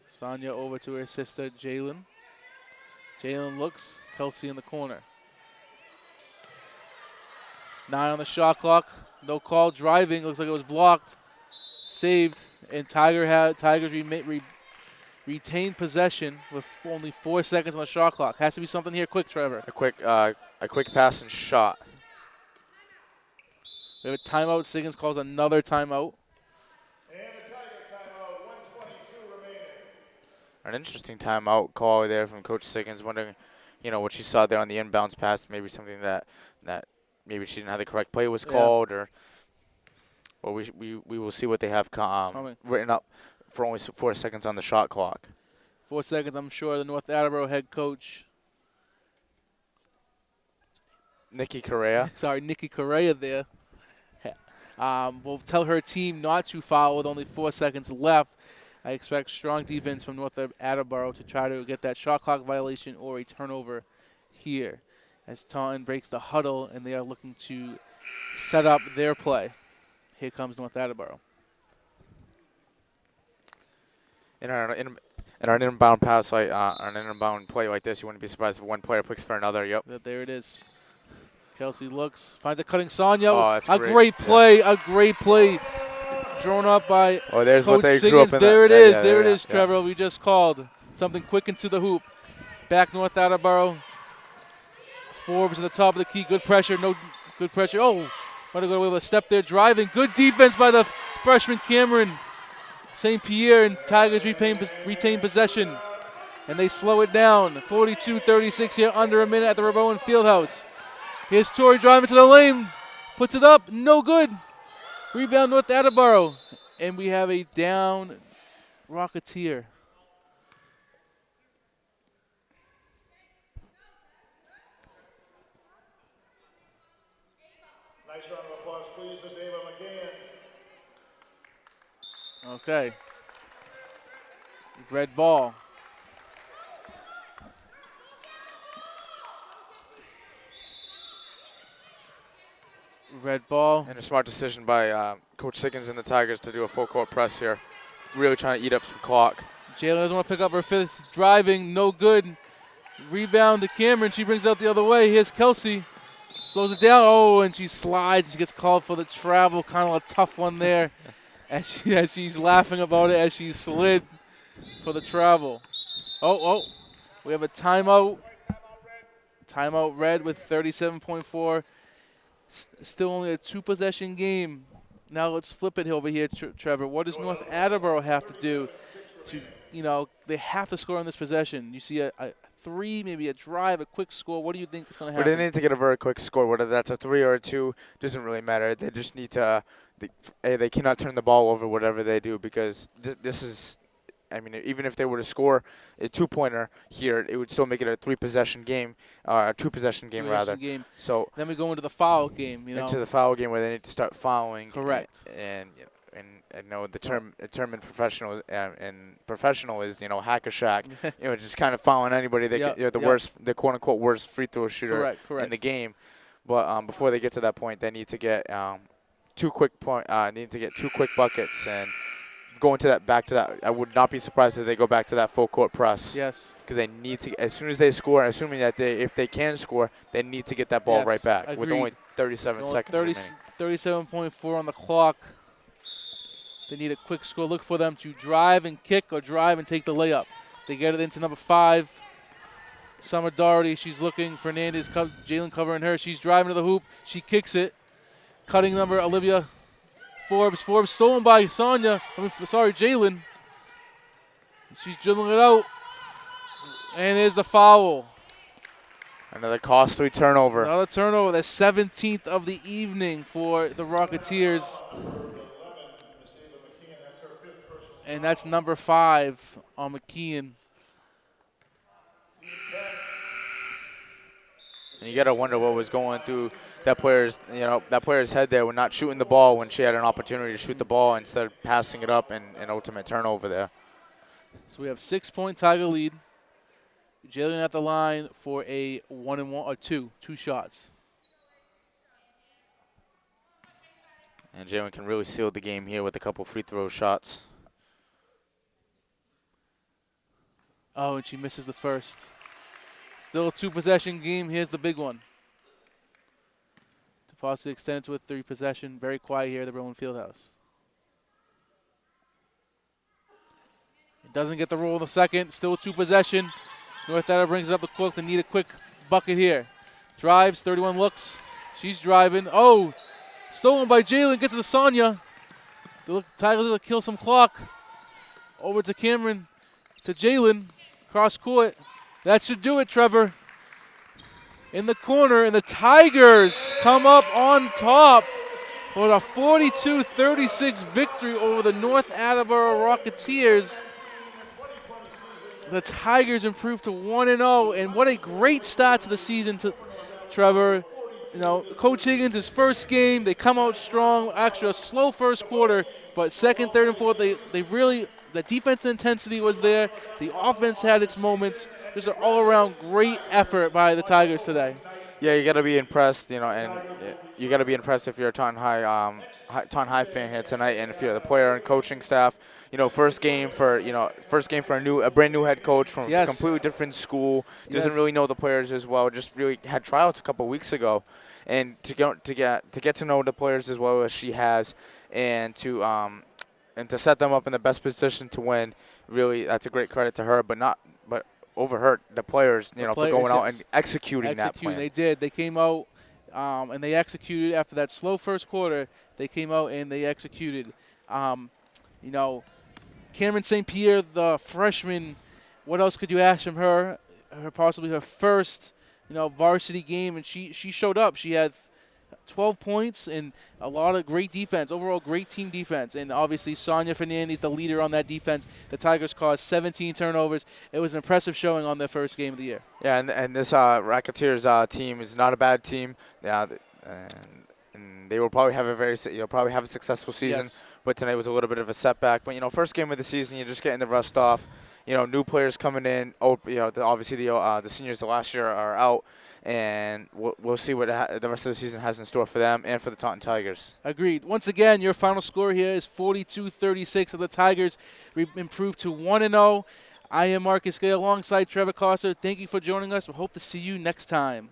Sonia over to her sister, Jalen. Jalen looks, Kelsey in the corner. 9 on the shot clock. No call. Driving. Looks like it was blocked. Saved. And Tigers retain possession with only 4 seconds on the shot clock. Has to be something here quick, Trevor. A quick pass and shot. We have a timeout. Siggins calls another timeout. And the Tiger timeout, 1:22 remaining. An interesting timeout call there from Coach Siggins. Wondering, what she saw there on the inbounds pass. Maybe something that maybe she didn't have the correct play was called, or we will see what they have written up for only 4 seconds on the shot clock. 4 seconds. I'm sure the North Attleboro head coach, Nikki Correa. Nikki Correa there, will tell her team not to foul with only 4 seconds left. I expect strong defense from North Attleboro to try to get that shot clock violation or a turnover here, as Taunton breaks the huddle and they are looking to set up their play. Here comes North Attleboro. In our inbound pass, an inbound play like this, you wouldn't be surprised if one player picks for another. Yep. There it is. Kelsey looks, finds a cutting Sonia. Oh, that's a great. great play, a great play. Drawn up by there's Coach what they Siggins. grew up in. There it is, Yeah. Trevor. We just called something quick into the hoop. Back North Attleboro. Forbes at the top of the key. Good pressure. No good pressure. Oh, might have got away with a step there. Driving. Good defense by the freshman Cameron St. Pierre, and Tigers retain possession. And they slow it down. 42-36 here, under a minute at the Rabowen Fieldhouse. Here's Torrey driving to the lane. Puts it up. No good. Rebound North Attleboro. And we have a down Rocketeer. Okay. Red ball. Red ball. And a smart decision by Coach Siggins and the Tigers to do a full court press here. Really trying to eat up some clock. Jalen doesn't want to pick up her fifth. Driving, no good. Rebound to Cameron. She brings it out the other way. Here's Kelsey. Slows it down. Oh, and she slides. She gets called for the travel. Kind of a tough one there. as she's laughing about it as she slid for the travel. Oh. We have a timeout. Timeout red with 37.4. Still only a two-possession game. Now let's flip it over here, Trevor. What does North Attleboro have to do to, they have to score on this possession? You see a three, maybe a drive, a quick score. What do you think is going to happen? Well, they need to get a very quick score. Whether that's a 3 or a 2, doesn't really matter. They just need to they cannot turn the ball over whatever they do, because this is, I mean, even if they were to score a 2-pointer here, it would still make it a 3-possession game, a 2-possession game rather. So then we go into the foul game, into the foul game where they need to start fouling. Correct. And I know the term in professional is hack a shack. Just kind of fouling anybody that the quote unquote worst free throw shooter in the game. But before they get to that point, they need to get two quick buckets, and going to that I would not be surprised if they go back to that full court press. Yes. Because they need to, as soon as they score, assuming that if they can score, they need to get that ball right back. Agreed. With only 37 seconds remaining. 37.4 on the clock. They need a quick score. Look for them to drive and kick or drive and take the layup. They get it into number 5. Summer Doherty, she's looking. Fernandez, Jalen covering her. She's driving to the hoop. She kicks it. Cutting number Olivia Forbes. Forbes stolen by Sonia. Jalen. She's dribbling it out. And there's the foul. Another costly turnover. Another turnover. The 17th of the evening for the Rocketeers. And that's number 5 on McKeon. And you got to wonder what was going through that player's head there when not shooting the ball when she had an opportunity to shoot the ball instead of passing it up and an ultimate turnover there. So we have 6-point Tiger lead. Jalen at the line for a 1-and-1 or 2 shots. And Jalen can really seal the game here with a couple free throw shots. Oh, and she misses the first. Still a 2-possession game. Here's the big one. To possibly extend it to a 3-possession. Very quiet here at the Berlin Fieldhouse. It doesn't get the roll in the second. Still a 2-possession. North Attleboro brings it up the court. They need a quick bucket here. Drives, 31 looks. She's driving. Oh, stolen by Jalen. Gets to the Sonia. The Tigers will kill some clock. Over to Cameron. To Jalen. Cross court. That should do it, Trevor. In the corner, and the Tigers come up on top with a 42-36 victory over the North Attleboro Rocketeers. The Tigers improved to 1-0, and what a great start to the season, Trevor. Coach Higgins, his first game, they come out strong. Actually, a slow first quarter, but second, third, and fourth, they really, the defensive intensity was there. The offense had its moments. Just an all-around great effort by the Tigers today. Yeah, you got to be impressed, and you got to be impressed if you're a Taunton High fan here tonight, and if you're the player and coaching staff. First game for a brand new head coach from a completely different school. Doesn't really know the players as well. Just really had tryouts a couple weeks ago, and to get to know the players as well as she has, and to set them up in the best position to win. Really, that's a great credit to her, but over the players, for going out and executing that plan. They did. They came out and they executed after that slow first quarter. They came out and they executed. Cameron St. Pierre, the freshman, what else could you ask from her? Possibly her first, varsity game, and she showed up. She had 12 points and a lot of great defense, overall great team defense. And obviously Sonia Fernandez, the leader on that defense. The Tigers caused 17 turnovers. It was an impressive showing on their first game of the year. Yeah, and this Rocketeers team is not a bad team. Yeah, and they will probably have a successful season. Yes. But tonight was a little bit of a setback. But first game of the season, you're just getting the rust off. New players coming in. Oh, obviously the seniors of last year are out, and we'll see what the rest of the season has in store for them and for the Taunton Tigers. Agreed. Once again, your final score here is 42-36 of the Tigers improved to 1-0. I am Marcus Gay alongside Trevor Coster. Thank you for joining us. We hope to see you next time.